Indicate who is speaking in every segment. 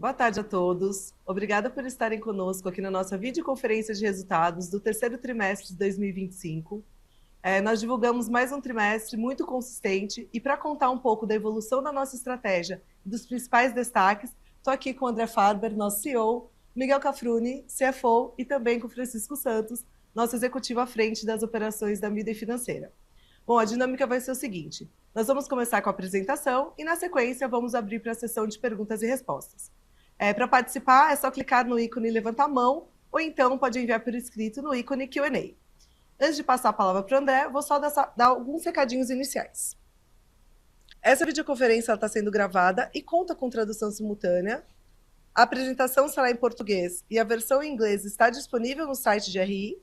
Speaker 1: Boa tarde a todos. Obrigada por estarem conosco aqui na nossa videoconferência de resultados do terceiro trimestre de 2025. Nós divulgamos mais um trimestre muito consistente e para contar um pouco da evolução da nossa estratégia e dos principais destaques, estou aqui com o André Farber, nosso CEO, Miguel Cafruni, CFO, e também com o Francisco Santos, nosso executivo à frente das operações da Midem Financeira. Bom, a dinâmica vai ser o seguinte: nós vamos começar com a apresentação e, na sequência, vamos abrir para a sessão de perguntas e respostas. Para participar, é só clicar no ícone levantar a mão, ou então pode enviar por escrito no ícone Q&A. Antes de passar a palavra para o André, vou só dar alguns recadinhos iniciais. Essa videoconferência está sendo gravada e conta com tradução simultânea. A apresentação será em português e a versão em inglês está disponível no site de RI,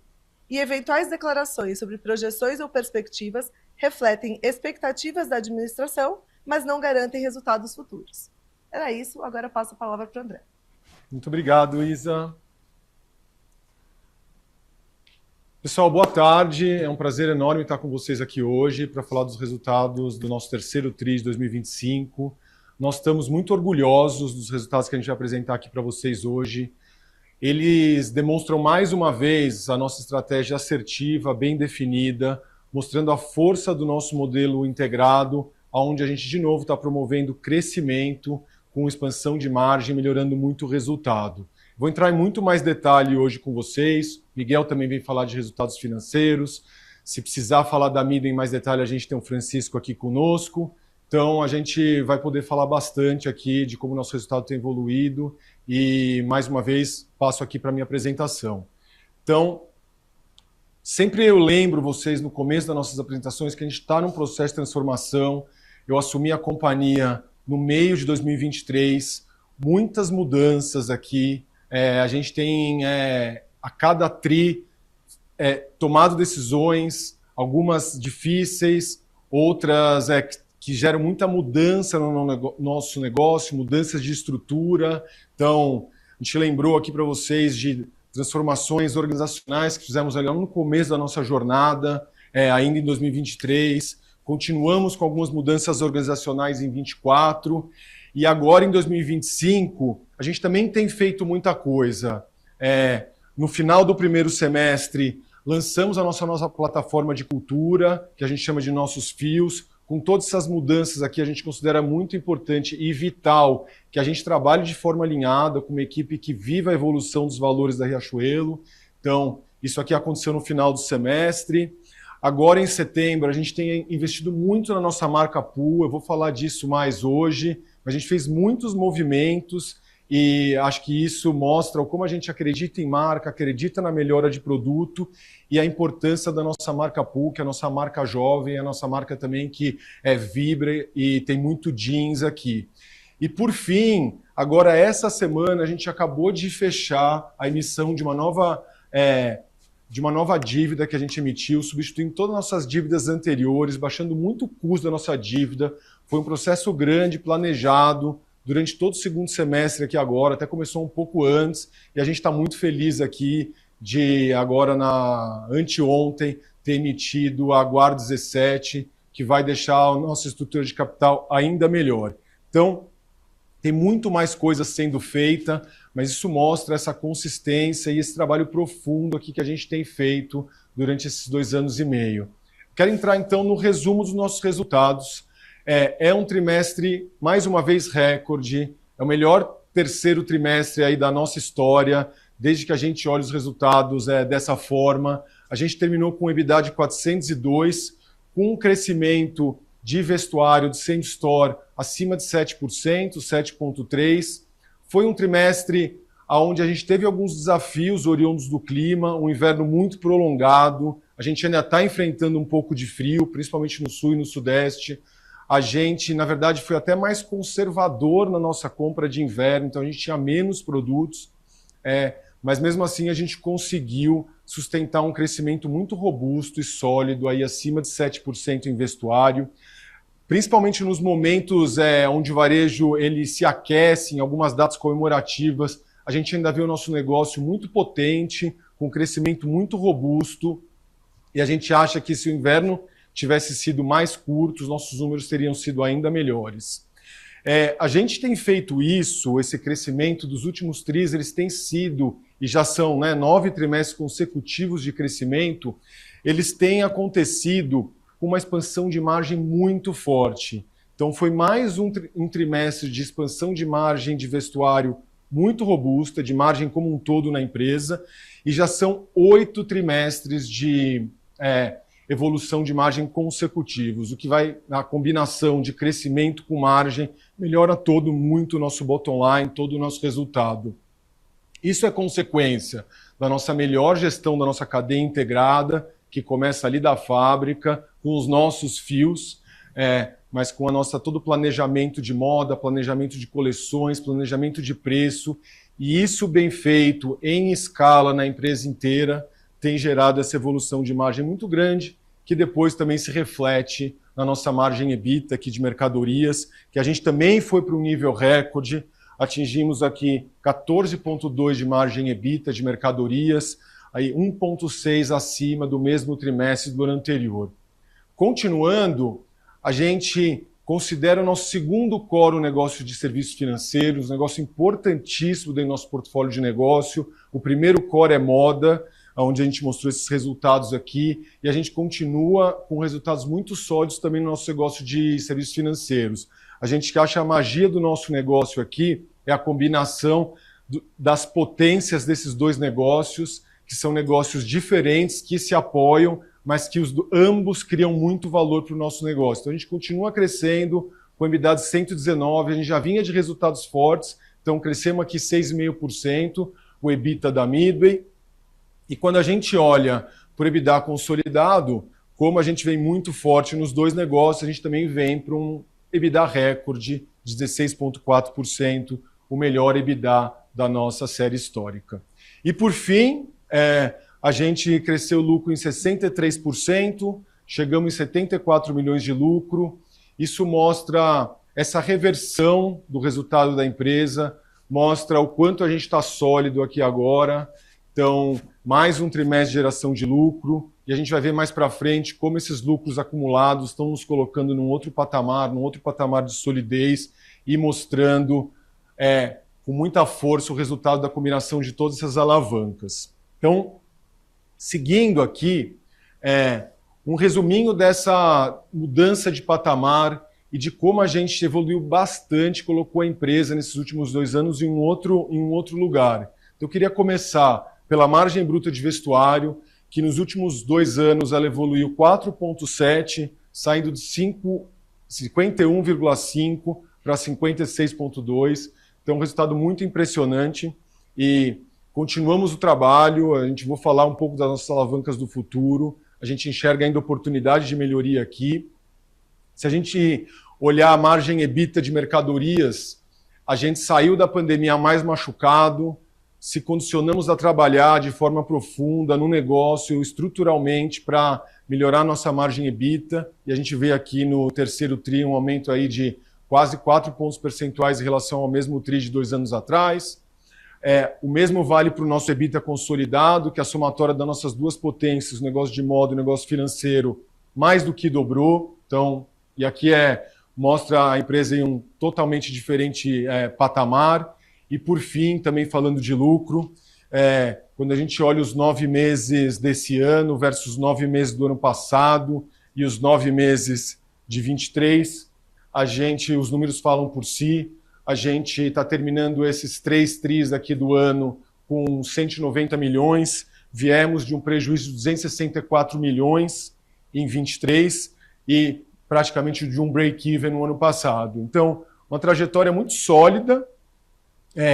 Speaker 1: e eventuais declarações sobre projeções ou perspectivas refletem expectativas da administração, mas não garantem resultados futuros. Era isso, agora passo a palavra para o André.
Speaker 2: Muito obrigado, Isa. Pessoal, boa tarde. É um prazer enorme estar com vocês aqui hoje para falar dos resultados do nosso terceiro TRI de 2025. Nós estamos muito orgulhosos dos resultados que a gente vai apresentar aqui para vocês hoje. Eles demonstram mais uma vez a nossa estratégia assertiva, bem definida, mostrando a força do nosso modelo integrado, onde a gente de novo está promovendo crescimento, com expansão de margem, melhorando muito o resultado. Vou entrar em muito mais detalhe hoje com vocês. Miguel também vem falar de resultados financeiros. Se precisar falar da Midem em mais detalhe, a gente tem o Francisco aqui conosco. Então, a gente vai poder falar bastante aqui de como o nosso resultado tem evoluído. E, mais uma vez, passo aqui para a minha apresentação. Então, sempre eu lembro vocês, no começo das nossas apresentações, que a gente está num processo de transformação. Eu assumi a companhia no meio de 2023, muitas mudanças aqui. A gente tem, a cada TRI, tomado decisões, algumas difíceis, outras que geram muita mudança no nosso negócio, mudanças de estrutura. Então, a gente lembrou aqui para vocês de transformações organizacionais que fizemos ali no começo da nossa jornada, ainda em 2023. Continuamos com algumas mudanças organizacionais em 2024 e agora em 2025 a gente também tem feito muita coisa. No final do primeiro semestre lançamos a nossa plataforma de cultura, que a gente chama de Nossos Fios. Com todas essas mudanças aqui, a gente considera muito importante e vital que a gente trabalhe de forma alinhada com uma equipe que viva a evolução dos valores da Riachuelo. Então, isso aqui aconteceu no final do semestre. Agora, em setembro, a gente tem investido muito na nossa marca Pool. Eu vou falar disso mais hoje, mas a gente fez muitos movimentos e acho que isso mostra como a gente acredita em marca, acredita na melhora de produto e a importância da nossa marca Pool, que é a nossa marca jovem, a nossa marca também que vibra e tem muito jeans aqui. E, por fim, agora essa semana, a gente acabou de fechar a emissão de uma nova dívida que a gente emitiu, substituindo todas as nossas dívidas anteriores, baixando muito o custo da nossa dívida. Foi um processo grande, planejado, durante todo o segundo semestre aqui agora, até começou um pouco antes, e a gente está muito feliz aqui de agora, anteontem, ter emitido a Guar 17, que vai deixar a nossa estrutura de capital ainda melhor. Então, tem muito mais coisa sendo feita, mas isso mostra essa consistência e esse trabalho profundo aqui que a gente tem feito durante esses 2 anos e meio. Quero entrar, então, no resumo dos nossos resultados. É um trimestre, mais uma vez, recorde. É o melhor terceiro trimestre aí da nossa história, desde que a gente olha os resultados dessa forma. A gente terminou com um EBITDA de 402, com um crescimento de vestuário, de same store, acima de 7%, 7,3%. Foi um trimestre onde a gente teve alguns desafios oriundos do clima, um inverno muito prolongado. A gente ainda está enfrentando um pouco de frio, principalmente no sul e no sudeste. A gente, na verdade, foi até mais conservador na nossa compra de inverno, então a gente tinha menos produtos, mas mesmo assim a gente conseguiu sustentar um crescimento muito robusto e sólido, aí acima de 7% em vestuário, principalmente nos momentos onde o varejo ele se aquece, em algumas datas comemorativas. A gente ainda vê o nosso negócio muito potente, com um crescimento muito robusto, e a gente acha que se o inverno tivesse sido mais curto, os nossos números teriam sido ainda melhores. A gente tem feito isso, esse crescimento dos últimos tris, eles têm sido, e já são 9 trimestres consecutivos de crescimento, eles têm acontecido com uma expansão de margem muito forte. Então foi mais um trimestre de expansão de margem de vestuário muito robusta, de margem como um todo na empresa, e já são 8 trimestres de evolução de margem consecutivos, o que vai, na combinação de crescimento com margem, melhora todo muito o nosso bottom line, todo o nosso resultado. Isso é consequência da nossa melhor gestão da nossa cadeia integrada, que começa ali da fábrica, com os nossos fios, mas com todo o planejamento de moda, planejamento de coleções, planejamento de preço, e isso bem feito em escala na empresa inteira tem gerado essa evolução de margem muito grande, que depois também se reflete na nossa margem EBITDA aqui de mercadorias, que a gente também foi para um nível recorde, atingimos aqui 14,2 de margem EBITDA de mercadorias, aí 1,6 acima do mesmo trimestre do ano anterior. Continuando, a gente considera o nosso segundo core o negócio de serviços financeiros, um negócio importantíssimo dentro do nosso portfólio de negócio. O primeiro core é moda, onde a gente mostrou esses resultados aqui, e a gente continua com resultados muito sólidos também no nosso negócio de serviços financeiros. A gente acha a magia do nosso negócio aqui é a combinação das potências desses dois negócios, que são negócios diferentes, que se apoiam, mas que ambos criam muito valor para o nosso negócio. Então a gente continua crescendo, com EBITDA de 119, a gente já vinha de resultados fortes, então crescemos aqui 6,5%, o EBITDA da Midway. E quando a gente olha para o EBITDA consolidado, como a gente vem muito forte nos dois negócios, a gente também vem para um EBITDA recorde de 16,4%, o melhor EBITDA da nossa série histórica. E por fim, a gente cresceu o lucro em 63%, chegamos em 74 milhões de lucro. Isso mostra essa reversão do resultado da empresa, mostra o quanto a gente está sólido aqui agora. Então, mais um trimestre de geração de lucro, e a gente vai ver mais para frente como esses lucros acumulados estão nos colocando num outro patamar de solidez e mostrando com muita força o resultado da combinação de todas essas alavancas. Então, seguindo aqui, um resuminho dessa mudança de patamar e de como a gente evoluiu bastante, colocou a empresa nesses últimos 2 anos em um outro lugar. Então, eu queria começar pela margem bruta de vestuário, que nos últimos 2 anos ela evoluiu 4,7, saindo de 51,5 para 56,2. Então, um resultado muito impressionante. E continuamos o trabalho, a gente vai falar um pouco das nossas alavancas do futuro, a gente enxerga ainda oportunidade de melhoria aqui. Se a gente olhar a margem EBITDA de mercadorias, a gente saiu da pandemia mais machucado, se condicionamos a trabalhar de forma profunda no negócio, estruturalmente, para melhorar nossa margem EBITDA, e a gente vê aqui no terceiro TRI um aumento aí de quase 4 pontos percentuais em relação ao mesmo TRI de 2 anos atrás. O mesmo vale para o nosso EBITDA consolidado, que é a somatória das nossas duas potências, o negócio de moda e o negócio financeiro, mais do que dobrou. Então, e aqui mostra a empresa em um totalmente diferente patamar. E, por fim, também falando de lucro, quando a gente olha os 9 meses desse ano versus os 9 meses do ano passado e os 9 meses de 23, os números falam por si. A gente está terminando esses 3 tris aqui do ano com 190 milhões, viemos de um prejuízo de 264 milhões em 23 e praticamente de um break-even no ano passado. Então, uma trajetória muito sólida,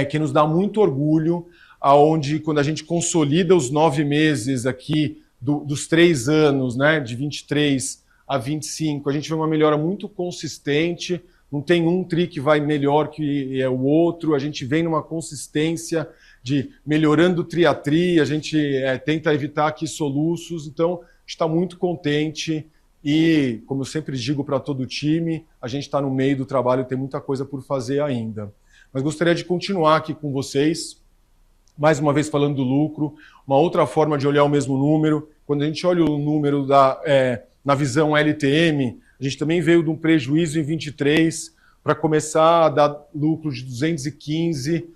Speaker 2: que nos dá muito orgulho, aonde quando a gente consolida os 9 meses aqui dos 3 anos, né, de 23 a 25, a gente vê uma melhora muito consistente, não tem um tri que vai melhor que o outro, a gente vem numa consistência de melhorando tri a tri, a gente tenta evitar aqui soluços, então a gente está muito contente e, como eu sempre digo para todo o time, a gente está no meio do trabalho e tem muita coisa por fazer ainda. Mas gostaria de continuar aqui com vocês, mais uma vez falando do lucro, uma outra forma de olhar o mesmo número. Quando a gente olha o número na visão LTM, a gente também veio de um prejuízo em 23 para começar a dar lucro de 215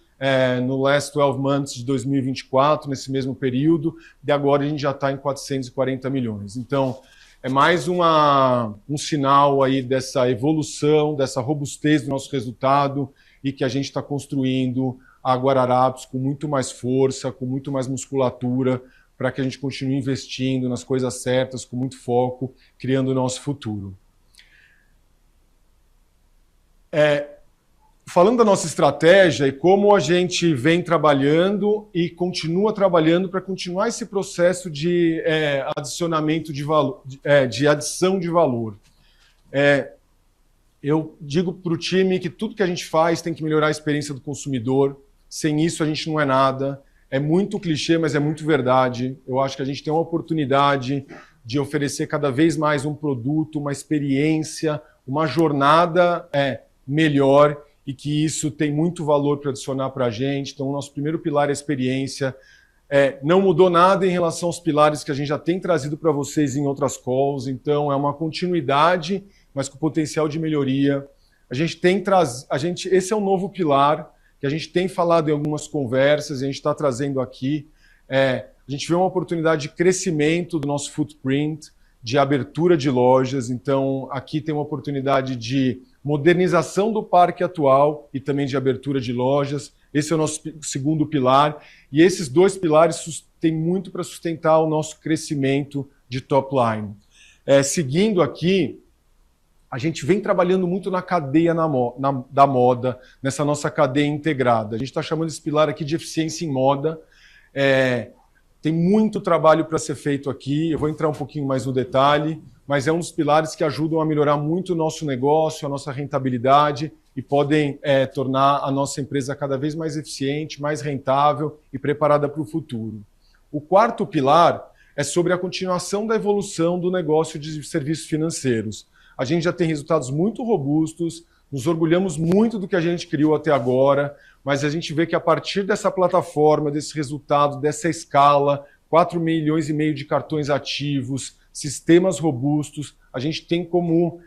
Speaker 2: no last 12 months de 2024, nesse mesmo período, e agora a gente já está em 440 milhões. Então, é mais um sinal aí dessa evolução, dessa robustez do nosso resultado e que a gente está construindo a Guararapes com muito mais força, com muito mais musculatura, para que a gente continue investindo nas coisas certas, com muito foco, criando o nosso futuro. Falando da nossa estratégia e como a gente vem trabalhando e continua trabalhando para continuar esse processo de adicionamento de valor, de adição de valor. Eu digo para o time que tudo que a gente faz tem que melhorar a experiência do consumidor. Sem isso a gente não é nada. É muito clichê, mas é muito verdade. Eu acho que a gente tem uma oportunidade de oferecer cada vez mais um produto, uma experiência, uma jornada melhor, e que isso tem muito valor para adicionar para a gente. Então, o nosso primeiro pilar é a experiência. Não mudou nada em relação aos pilares que a gente já tem trazido para vocês em outras calls. Então, é uma continuidade, mas com potencial de melhoria. Esse é um novo pilar que a gente tem falado em algumas conversas e a gente está trazendo aqui. A gente vê uma oportunidade de crescimento do nosso footprint, de abertura de lojas. Então, aqui tem uma oportunidade de modernização do parque atual e também de abertura de lojas. Esse é o nosso segundo pilar. E esses dois pilares têm muito para sustentar o nosso crescimento de top line. Seguindo aqui, a gente vem trabalhando muito na cadeia da moda, nessa nossa cadeia integrada. A gente está chamando esse pilar aqui de eficiência em moda. Tem muito trabalho para ser feito aqui. Eu vou entrar um pouquinho mais no detalhe, mas é um dos pilares que ajudam a melhorar muito o nosso negócio, a nossa rentabilidade e podem tornar a nossa empresa cada vez mais eficiente, mais rentável e preparada para o futuro. O quarto pilar é sobre a continuação da evolução do negócio de serviços financeiros. A gente já tem resultados muito robustos, nos orgulhamos muito do que a gente criou até agora, mas a gente vê que a partir dessa plataforma, desse resultado, dessa escala, 4,5 milhões de cartões ativos, sistemas robustos, a gente tem como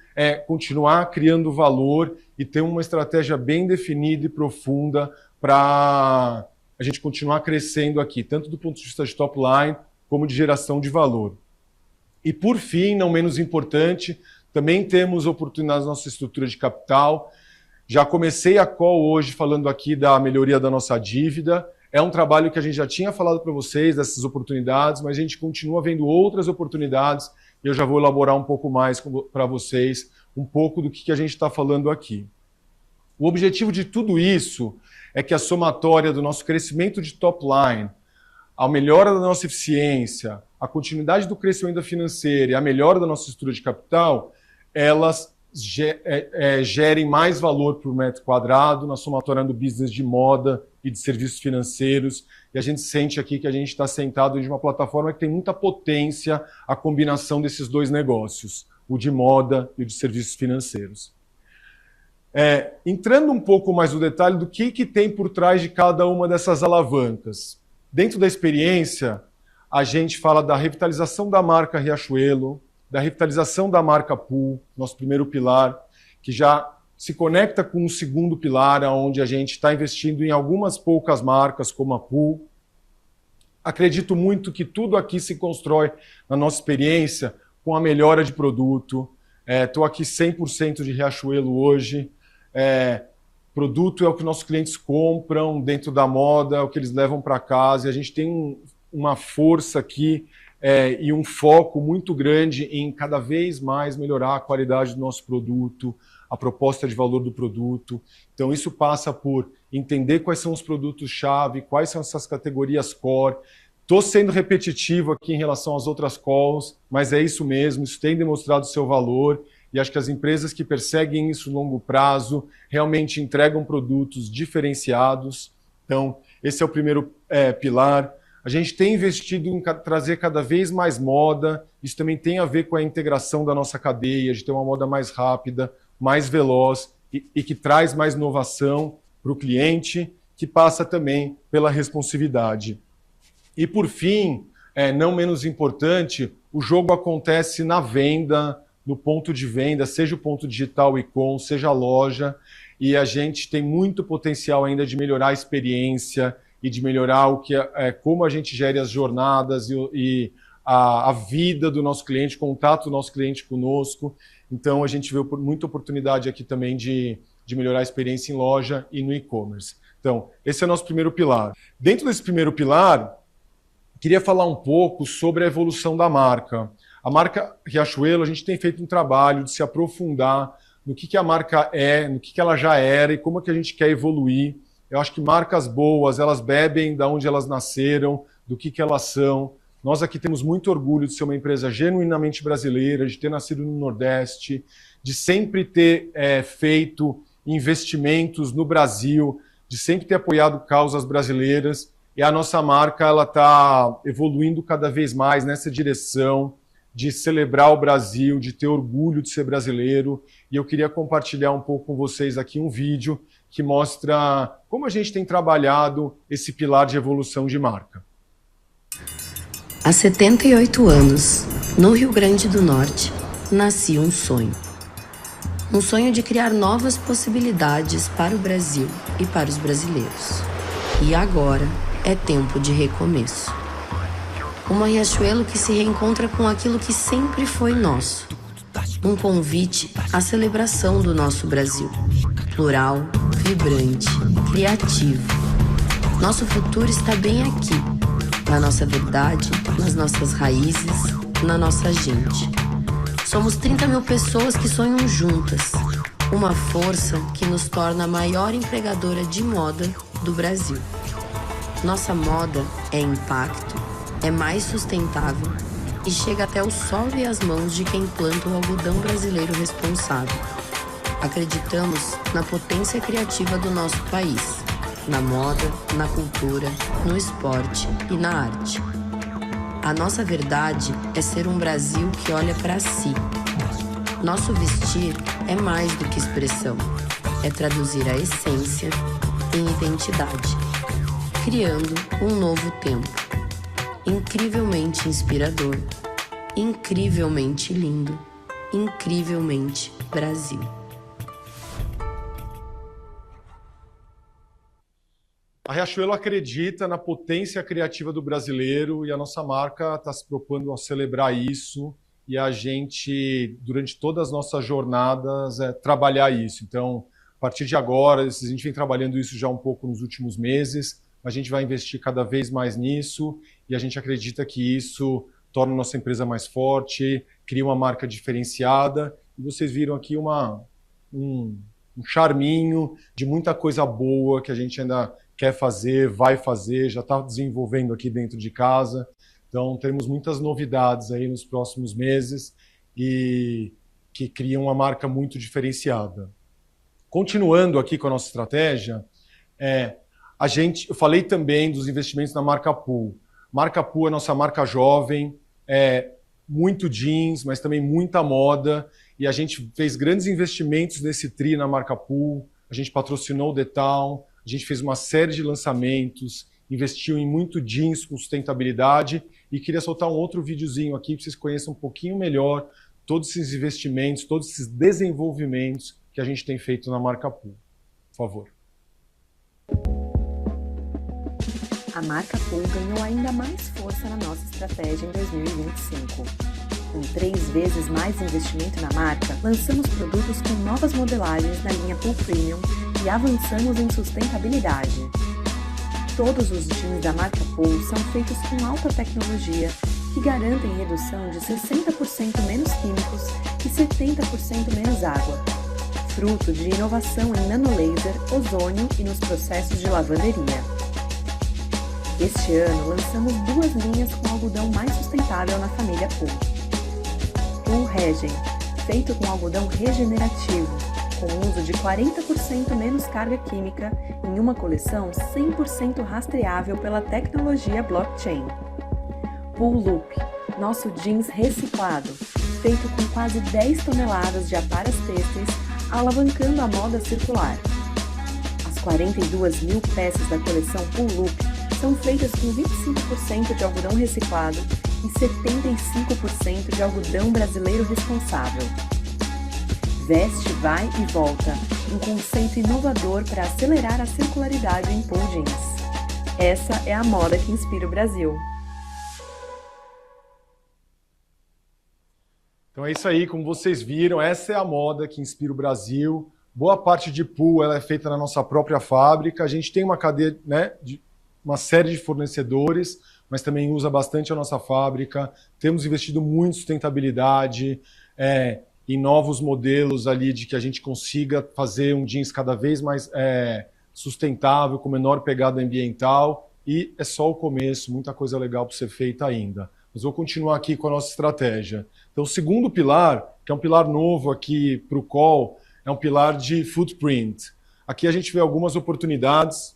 Speaker 2: continuar criando valor e ter uma estratégia bem definida e profunda para a gente continuar crescendo aqui, tanto do ponto de vista de top line, como de geração de valor. E por fim, não menos importante, também temos oportunidades na nossa estrutura de capital. Já comecei a call hoje falando aqui da melhoria da nossa dívida. É um trabalho que a gente já tinha falado para vocês, dessas oportunidades, mas a gente continua vendo outras oportunidades e eu já vou elaborar um pouco mais para vocês, um pouco do que a gente está falando aqui. O objetivo de tudo isso é que a somatória do nosso crescimento de top line, a melhora da nossa eficiência, a continuidade do crescimento financeiro e a melhora da nossa estrutura de capital, elas gerem mais valor por metro quadrado na somatória do business de moda e de serviços financeiros. E a gente sente aqui que a gente está sentado em uma plataforma que tem muita potência a combinação desses dois negócios, o de moda e o de serviços financeiros. Entrando um pouco mais no detalhe do que tem por trás de cada uma dessas alavancas. Dentro da experiência, a gente fala da revitalização da marca Riachuelo, da revitalização da marca Pool, nosso primeiro pilar, que já se conecta com o segundo pilar, onde a gente está investindo em algumas poucas marcas, como a Pool. Acredito muito que tudo aqui se constrói, na nossa experiência, com a melhora de produto. Estou aqui 100% de Riachuelo hoje. Produto é o que nossos clientes compram dentro da moda, é o que eles levam para casa, e a gente tem uma força aqui e um foco muito grande em cada vez mais melhorar a qualidade do nosso produto, a proposta de valor do produto. Então isso passa por entender quais são os produtos-chave, quais são essas categorias core. Estou sendo repetitivo aqui em relação às outras calls, mas é isso mesmo, isso tem demonstrado o seu valor e acho que as empresas que perseguem isso no longo prazo realmente entregam produtos diferenciados. Então esse é o primeiro pilar. A gente tem investido em trazer cada vez mais moda, isso também tem a ver com a integração da nossa cadeia, de ter uma moda mais rápida, mais veloz e que traz mais inovação para o cliente, que passa também pela responsividade. E por fim, não menos importante, o jogo acontece na venda, no ponto de venda, seja o ponto digital e-com, seja a loja, e a gente tem muito potencial ainda de melhorar a experiência e de melhorar como a gente gere as jornadas e a vida do nosso cliente, o contato do nosso cliente conosco. Então, a gente vê muita oportunidade aqui também de melhorar a experiência em loja e no e-commerce. Então, esse é o nosso primeiro pilar. Dentro desse primeiro pilar, queria falar um pouco sobre a evolução da marca. A marca Riachuelo, a gente tem feito um trabalho de se aprofundar no que a marca é, no que ela já era e como é que a gente quer evoluir. Eu acho que marcas boas, elas bebem de onde elas nasceram, do que elas são. Nós aqui temos muito orgulho de ser uma empresa genuinamente brasileira, de ter nascido no Nordeste, de sempre ter feito investimentos no Brasil, de sempre ter apoiado causas brasileiras. E a nossa marca está evoluindo cada vez mais nessa direção de celebrar o Brasil, de ter orgulho de ser brasileiro. E eu queria compartilhar um pouco com vocês aqui um vídeo que mostra como a gente tem trabalhado esse pilar de evolução de marca.
Speaker 3: Há 78 anos, no Rio Grande do Norte, nascia um sonho. Um sonho de criar novas possibilidades para o Brasil e para os brasileiros. E agora é tempo de recomeço. Uma Riachuelo que se reencontra com aquilo que sempre foi nosso. Um convite à celebração do nosso Brasil. Plural, vibrante, criativo. Nosso futuro está bem aqui, na nossa verdade, nas nossas raízes, na nossa gente. Somos 30 mil pessoas que sonham juntas. Uma força que nos torna a maior empregadora de moda do Brasil. Nossa moda é impacto, é mais sustentável e chega até o solo e as mãos de quem planta o algodão brasileiro responsável. Acreditamos na potência criativa do nosso país, na moda, na cultura, no esporte e na arte. A nossa verdade é ser um Brasil que olha para si. Nosso vestir é mais do que expressão, é traduzir a essência em identidade, criando um novo tempo, incrivelmente inspirador, incrivelmente lindo, incrivelmente Brasil.
Speaker 2: A Riachuelo acredita na potência criativa do brasileiro e a nossa marca está se propondo a celebrar isso e a gente, durante todas as nossas jornadas, trabalhar isso. Então, a partir de agora, a gente vem trabalhando isso já um pouco nos últimos meses, a gente vai investir cada vez mais nisso e a gente acredita que isso torna a nossa empresa mais forte, cria uma marca diferenciada. E vocês viram aqui um charminho de muita coisa boa que a gente ainda quer fazer, vai fazer, já está desenvolvendo aqui dentro de casa. Então, teremos muitas novidades aí nos próximos meses e que criam uma marca muito diferenciada. Continuando aqui com a nossa estratégia, eu falei também dos investimentos na marca Pool. Marca Pool é nossa marca jovem, muito jeans, mas também muita moda, e a gente fez grandes investimentos nesse tri na marca Pool, a gente patrocinou o The Town, a gente fez uma série de lançamentos, investiu em muito jeans com sustentabilidade e queria soltar um outro videozinho aqui para vocês conheçam um pouquinho melhor todos esses investimentos, todos esses desenvolvimentos que a gente tem feito na marca Pool. Por favor.
Speaker 4: A marca Pool ganhou ainda mais força na nossa estratégia em 2025. Com 3 vezes mais investimento na marca, lançamos produtos com novas modelagens na linha Pool Premium e avançamos em sustentabilidade. Todos os jeans da marca Pool são feitos com alta tecnologia que garantem redução de 60% menos químicos e 70% menos água, fruto de inovação em nanolaser, ozônio e nos processos de lavanderia. Este ano lançamos 2 linhas com algodão mais sustentável na família Pool. Pool Regen, feito com algodão regenerativo, com uso de 40% menos carga química em uma coleção 100% rastreável pela tecnologia blockchain. Pool Loop, nosso jeans reciclado, feito com quase 10 toneladas de aparas têxteis, alavancando a moda circular. As 42 mil peças da coleção Pool Loop são feitas com 25% de algodão reciclado e 75% de algodão brasileiro responsável. Veste, vai e volta, um conceito inovador para acelerar a circularidade em Paul Jeans. Essa é a moda que inspira o Brasil.
Speaker 2: Então é isso aí, como vocês viram, essa é a moda que inspira o Brasil. Boa parte de pool ela é feita na nossa própria fábrica. A gente tem uma cadeia, né, de uma série de fornecedores, mas também usa bastante a nossa fábrica. Temos investido muito em sustentabilidade, em novos modelos ali de que a gente consiga fazer um jeans cada vez mais sustentável, com menor pegada ambiental. E é só o começo, muita coisa legal para ser feita ainda. Mas vou continuar aqui com a nossa estratégia. Então, o segundo pilar, que é um pilar novo aqui para o call, é um pilar de footprint. Aqui a gente vê algumas oportunidades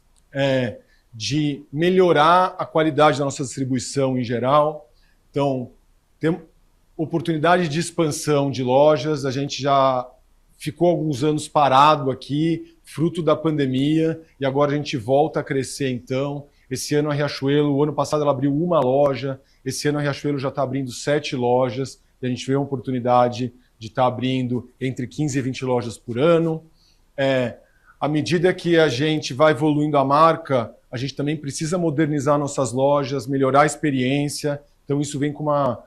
Speaker 2: de melhorar a qualidade da nossa distribuição em geral. Então, tem oportunidade de expansão de lojas. A gente já ficou alguns anos parado aqui, fruto da pandemia, e agora a gente volta a crescer então. Esse ano a Riachuelo, o ano passado ela abriu uma loja, esse ano a Riachuelo já está abrindo 7 lojas, e a gente vê uma oportunidade de estar abrindo entre 15 e 20 lojas por ano. À medida que a gente vai evoluindo a marca, a gente também precisa modernizar nossas lojas, melhorar a experiência, então isso vem com a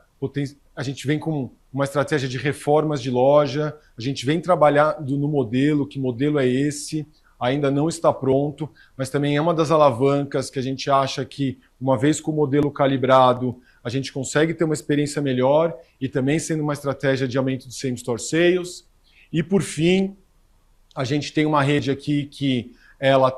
Speaker 2: gente vem com uma estratégia de reformas de loja, a gente vem trabalhando no modelo, que modelo é esse, ainda não está pronto, mas também é uma das alavancas que a gente acha que, uma vez com o modelo calibrado, a gente consegue ter uma experiência melhor e também sendo uma estratégia de aumento de same-store sales. E, por fim, a gente tem uma rede aqui que ela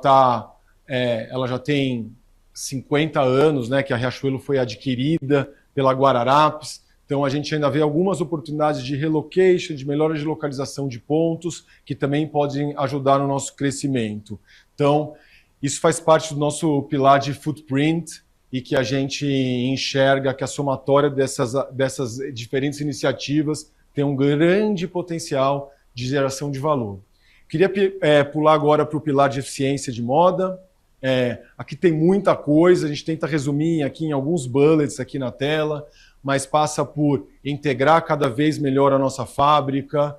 Speaker 2: já tem 50 anos, né, que a Riachuelo foi adquirida pela Guararapes. Então, a gente ainda vê algumas oportunidades de relocation, de melhora de localização de pontos, que também podem ajudar no nosso crescimento. Então, isso faz parte do nosso pilar de footprint e que a gente enxerga que a somatória dessas diferentes iniciativas tem um grande potencial de geração de valor. Queria pular agora para o pilar de eficiência de moda. Aqui tem muita coisa, a gente tenta resumir aqui em alguns bullets aqui na tela, mas passa por integrar cada vez melhor a nossa fábrica,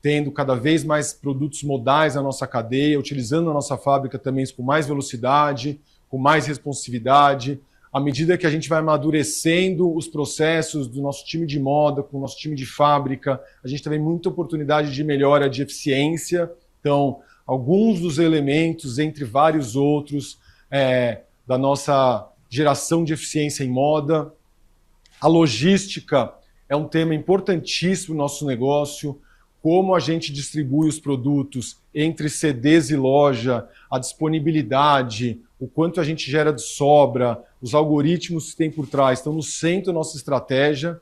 Speaker 2: tendo cada vez mais produtos modais na nossa cadeia, utilizando a nossa fábrica também com mais velocidade, com mais responsividade. À medida que a gente vai amadurecendo os processos do nosso time de moda, com o nosso time de fábrica, a gente também tem muita oportunidade de melhora de eficiência. Então, alguns dos elementos, entre vários outros, da nossa geração de eficiência em moda. A logística é um tema importantíssimo no nosso negócio, como a gente distribui os produtos entre CDs e loja, a disponibilidade, o quanto a gente gera de sobra, os algoritmos que tem por trás estão no centro da nossa estratégia.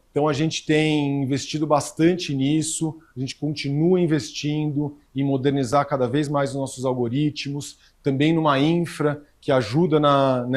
Speaker 2: Então a gente tem investido bastante nisso, a gente continua investindo em modernizar cada vez mais os nossos algoritmos, também numa infra que ajuda na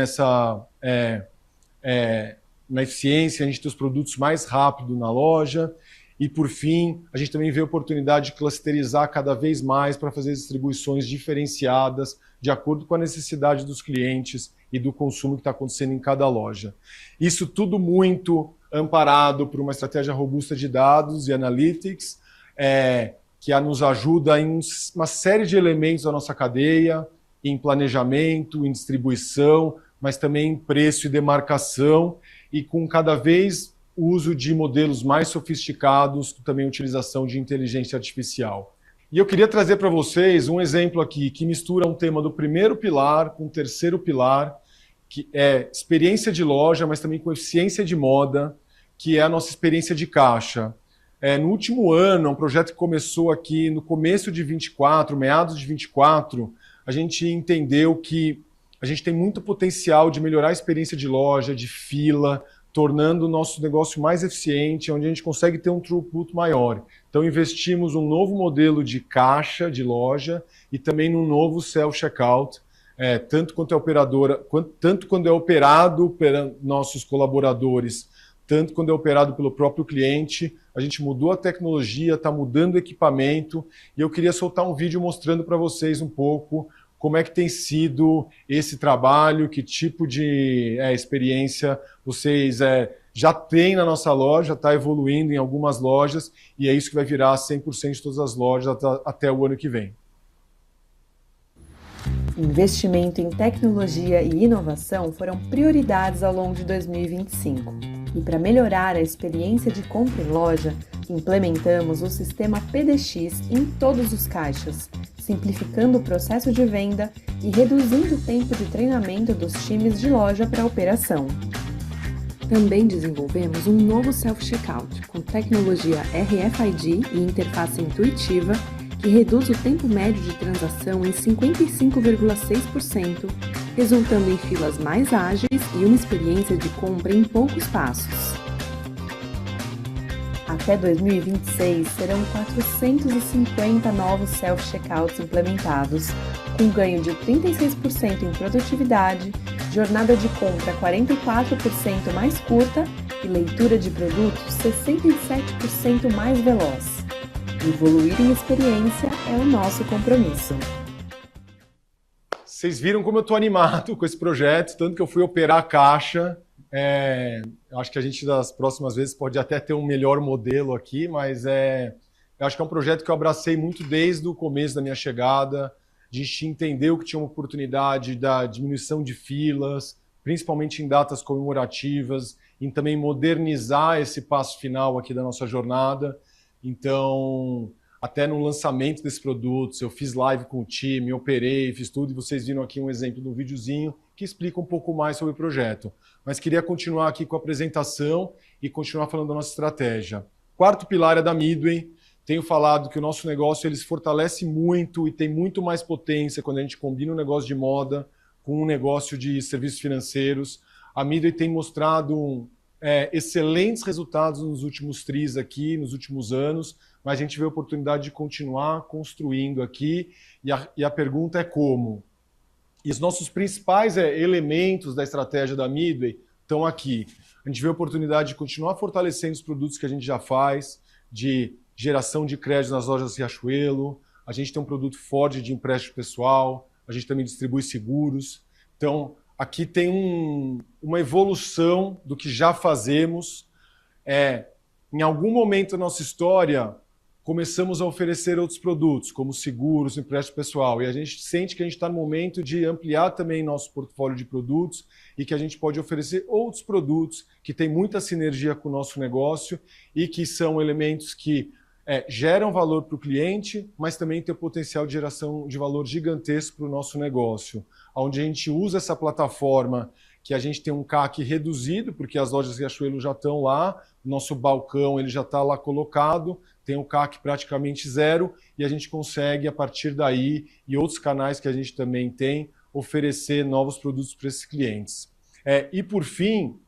Speaker 2: eficiência, a gente ter os produtos mais rápido na loja. E, por fim, a gente também vê a oportunidade de clusterizar cada vez mais para fazer distribuições diferenciadas de acordo com a necessidade dos clientes e do consumo que está acontecendo em cada loja. Isso tudo muito amparado por uma estratégia robusta de dados e analytics, que nos ajuda em uma série de elementos da nossa cadeia, em planejamento, em distribuição, mas também em preço e demarcação, e com cada vez uso de modelos mais sofisticados, também utilização de inteligência artificial. E eu queria trazer para vocês um exemplo aqui que mistura um tema do primeiro pilar com o terceiro pilar, que é experiência de loja, mas também com eficiência de moda, que é a nossa experiência de caixa. No último ano, um projeto que começou aqui no começo de 24, meados de 24, a gente entendeu que a gente tem muito potencial de melhorar a experiência de loja, de fila, tornando o nosso negócio mais eficiente, onde a gente consegue ter um throughput maior. Então, investimos um novo modelo de caixa de loja e também num novo self-checkout, tanto quando é operado por nossos colaboradores, tanto quando é operado pelo próprio cliente. A gente mudou a tecnologia, está mudando o equipamento, e eu queria soltar um vídeo mostrando para vocês um pouco como é que tem sido esse trabalho, que tipo de experiência vocês já têm na nossa loja, está evoluindo em algumas lojas, e é isso que vai virar 100% de todas as lojas até o ano que vem.
Speaker 4: Investimento em tecnologia e inovação foram prioridades ao longo de 2025. E para melhorar a experiência de compra em loja, implementamos o sistema PDX em todos os caixas, simplificando o processo de venda e reduzindo o tempo de treinamento dos times de loja para a operação.
Speaker 3: Também desenvolvemos um novo self-checkout com tecnologia RFID e interface intuitiva que reduz o tempo médio de transação em 55,6%, resultando em filas mais ágeis e uma experiência de compra em poucos passos.
Speaker 4: Até 2026, serão 450 novos self-checkouts implementados, com ganho de 36% em produtividade, jornada de compra 44% mais curta e leitura de produtos 67% mais veloz. Evoluir em experiência é o nosso compromisso.
Speaker 2: Vocês viram como eu estou animado com esse projeto, tanto que eu fui operar a caixa. Acho que a gente, das próximas vezes, pode até ter um melhor modelo aqui, mas eu acho que é um projeto que eu abracei muito desde o começo da minha chegada. A gente entendeu que tinha uma oportunidade da diminuição de filas, principalmente em datas comemorativas, em também modernizar esse passo final aqui da nossa jornada. Então, até no lançamento desses produtos, eu fiz live com o time, operei, fiz tudo, e vocês viram aqui um exemplo do videozinho que explica um pouco mais sobre o projeto. Mas queria continuar aqui com a apresentação e continuar falando da nossa estratégia. Quarto pilar é da Midway. Tenho falado que o nosso negócio ele se fortalece muito e tem muito mais potência quando a gente combina um negócio de moda com um negócio de serviços financeiros. A Midway tem mostrado excelentes resultados nos últimos tris aqui, nos últimos anos, mas a gente vê a oportunidade de continuar construindo aqui, e a pergunta é como? E os nossos principais elementos da estratégia da Midway estão aqui. A gente vê a oportunidade de continuar fortalecendo os produtos que a gente já faz, de geração de crédito nas lojas Riachuelo, a gente tem um produto forte de empréstimo pessoal, a gente também distribui seguros. Então, aqui tem uma evolução do que já fazemos. Em algum momento da nossa história, começamos a oferecer outros produtos, como seguros, empréstimo pessoal, e a gente sente que a gente está no momento de ampliar também nosso portfólio de produtos e que a gente pode oferecer outros produtos que têm muita sinergia com o nosso negócio e que são elementos que geram valor para o cliente, mas também tem o potencial de geração de valor gigantesco para o nosso negócio, onde a gente usa essa plataforma que a gente tem um CAC reduzido, porque as lojas Riachuelo já estão lá, nosso balcão ele já está lá colocado, tem o CAC praticamente zero, e a gente consegue, a partir daí, e outros canais que a gente também tem, oferecer novos produtos para esses clientes. E, por fim,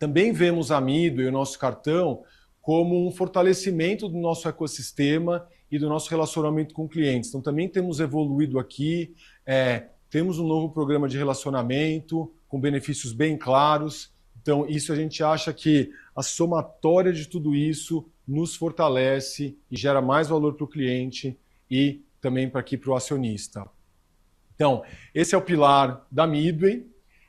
Speaker 2: também vemos a Midway, o nosso cartão, como um fortalecimento do nosso ecossistema e do nosso relacionamento com clientes. Então, também temos evoluído aqui, temos um novo programa de relacionamento, com benefícios bem claros. Então, isso a gente acha que a somatória de tudo isso nos fortalece e gera mais valor para o cliente e também para o acionista. Então, esse é o pilar da Midway.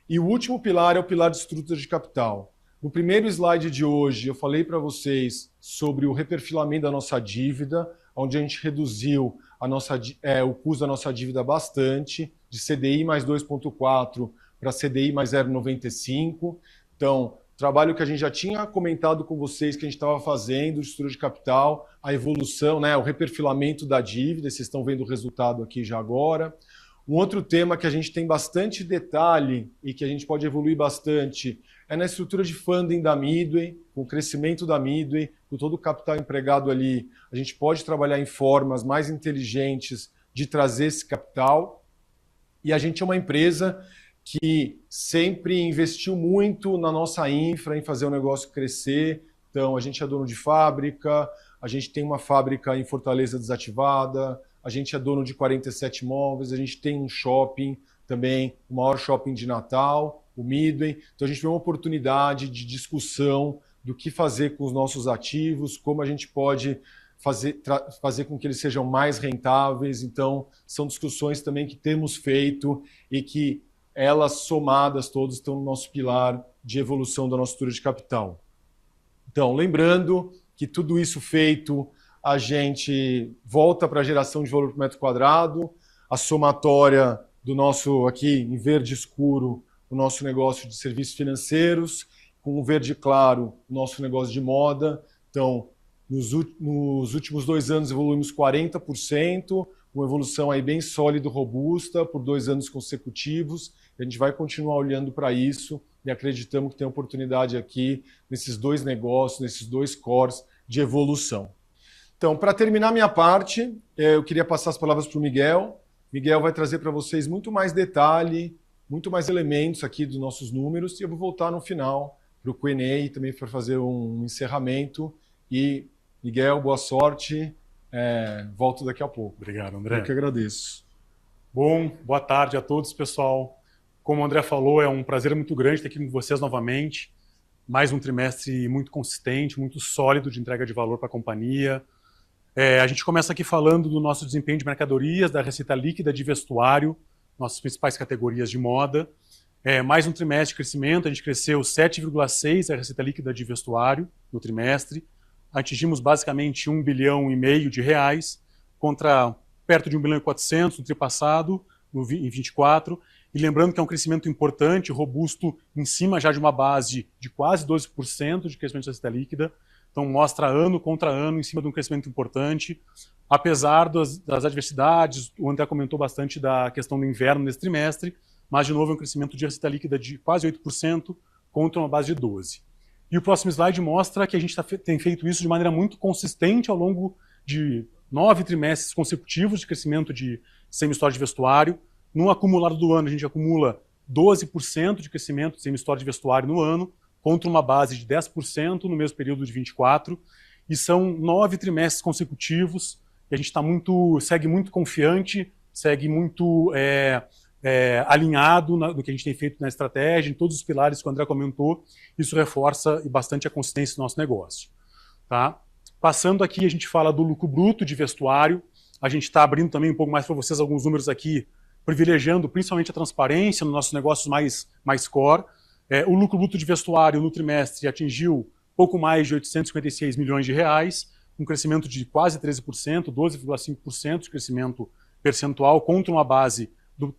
Speaker 2: E o último pilar é o pilar de estrutura de capital. No primeiro slide de hoje, eu falei para vocês sobre o reperfilamento da nossa dívida, onde a gente reduziu o custo da nossa dívida bastante, de CDI mais 2,4 para CDI mais 0,95. Então, trabalho que a gente já tinha comentado com vocês que a gente estava fazendo, de estrutura de capital, a evolução, o reperfilamento da dívida, vocês estão vendo o resultado aqui já agora. Um outro tema que a gente tem bastante detalhe e que a gente pode evoluir bastante é na estrutura de funding da Midway, com o crescimento da Midway, com todo o capital empregado ali. A gente pode trabalhar em formas mais inteligentes de trazer esse capital. E a gente é uma empresa que sempre investiu muito na nossa infra, em fazer o negócio crescer. Então, a gente é dono de fábrica, a gente tem uma fábrica em Fortaleza desativada, a gente é dono de 47 imóveis, a gente tem um shopping também, o maior shopping de Natal, o Midway. Então a gente vê uma oportunidade de discussão do que fazer com os nossos ativos, como a gente pode fazer com que eles sejam mais rentáveis. Então, são discussões também que temos feito e que elas somadas todas estão no nosso pilar de evolução da nossa estrutura de capital. Então, lembrando que tudo isso feito, a gente volta para a geração de valor por metro quadrado, a somatória do nosso, aqui em verde escuro, o nosso negócio de serviços financeiros, com o verde claro, o nosso negócio de moda. Então, nos últimos 2 anos evoluímos 40%, uma evolução aí bem sólida, robusta, por 2 anos consecutivos. A gente vai continuar olhando para isso e acreditamos que tem oportunidade aqui nesses 2 negócios, nesses 2 cores de evolução. Então, para terminar minha parte, eu queria passar as palavras para o Miguel. Miguel vai trazer para vocês muito mais detalhe, muito mais elementos aqui dos nossos números, e eu vou voltar no final para o Q&A também para fazer um encerramento. E, Miguel, boa sorte. Volto daqui a pouco.
Speaker 5: Obrigado, André.
Speaker 2: Eu que agradeço.
Speaker 5: Bom, boa tarde a todos, pessoal. Como o André falou, é um prazer muito grande estar aqui com vocês novamente. Mais um trimestre muito consistente, muito sólido de entrega de valor para a companhia. A gente começa aqui falando do nosso desempenho de mercadorias, da receita líquida de vestuário, nossas principais categorias de moda. Mais um trimestre de crescimento, a gente cresceu 7,6% a receita líquida de vestuário no trimestre. Atingimos basicamente 1,5 bilhão de reais, contra perto de 1,4 bilhão no tri passado, em 24. E lembrando que é um crescimento importante, robusto, em cima já de uma base de quase 12% de crescimento da receita líquida. Então mostra ano contra ano em cima de um crescimento importante. Apesar das adversidades, o André comentou bastante da questão do inverno nesse trimestre, mas de novo é um crescimento de receita líquida de quase 8% contra uma base de 12%. E o próximo slide mostra que a gente tem feito isso de maneira muito consistente ao longo de 9 trimestres consecutivos de crescimento de semi-store de vestuário. No acumulado do ano, a gente acumula 12% de crescimento de semi-store de vestuário no ano, contra uma base de 10% no mesmo período de 24. E são 9 trimestres consecutivos, e a gente segue muito confiante, segue muito alinhado no que a gente tem feito na estratégia, em todos os pilares que o André comentou. Isso reforça bastante a consistência do nosso negócio. Tá? Passando aqui, a gente fala do lucro bruto de vestuário. A gente está abrindo também um pouco mais para vocês alguns números aqui, privilegiando principalmente a transparência nos nossos negócios mais core. O lucro bruto de vestuário no trimestre atingiu pouco mais de 856 milhões de reais, um crescimento de quase 13%, 12,5% de crescimento percentual, contra uma base do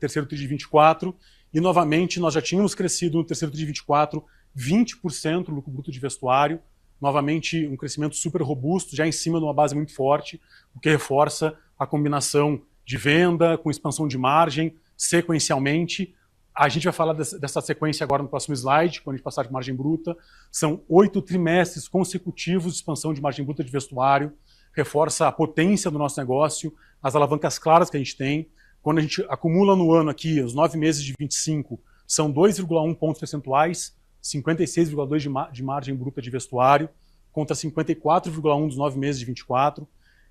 Speaker 5: terceiro TRI de 24, e novamente nós já tínhamos crescido no terceiro TRI de 24 20% o lucro bruto de vestuário, novamente um crescimento super robusto, já em cima de uma base muito forte, o que reforça a combinação de venda com expansão de margem sequencialmente. A gente vai falar dessa sequência agora no próximo slide, quando a gente passar de margem bruta. São 8 trimestres consecutivos de expansão de margem bruta de vestuário, reforça a potência do nosso negócio, as alavancas claras que a gente tem. Quando a gente acumula no ano aqui, os 9 meses de 25, são 2,1 pontos percentuais, 56,2 de margem bruta de vestuário, contra 54,1 dos 9 meses de 24.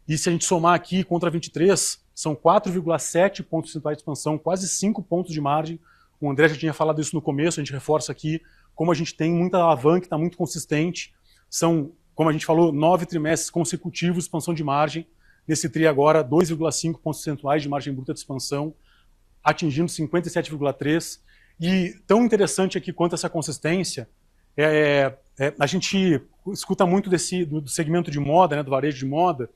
Speaker 5: E se a gente somar aqui contra 23, são 4,7 pontos percentuais de expansão, quase 5 pontos de margem. O André já tinha falado isso no começo, a gente reforça aqui como a gente tem muita alavanca, está muito consistente. São, como a gente falou, 9 trimestres consecutivos de expansão de margem. Nesse TRI agora, 2,5 pontos percentuais de margem bruta de expansão, atingindo 57,3%. E tão interessante aqui quanto essa consistência, a gente escuta muito do segmento de moda, né, do varejo de moda,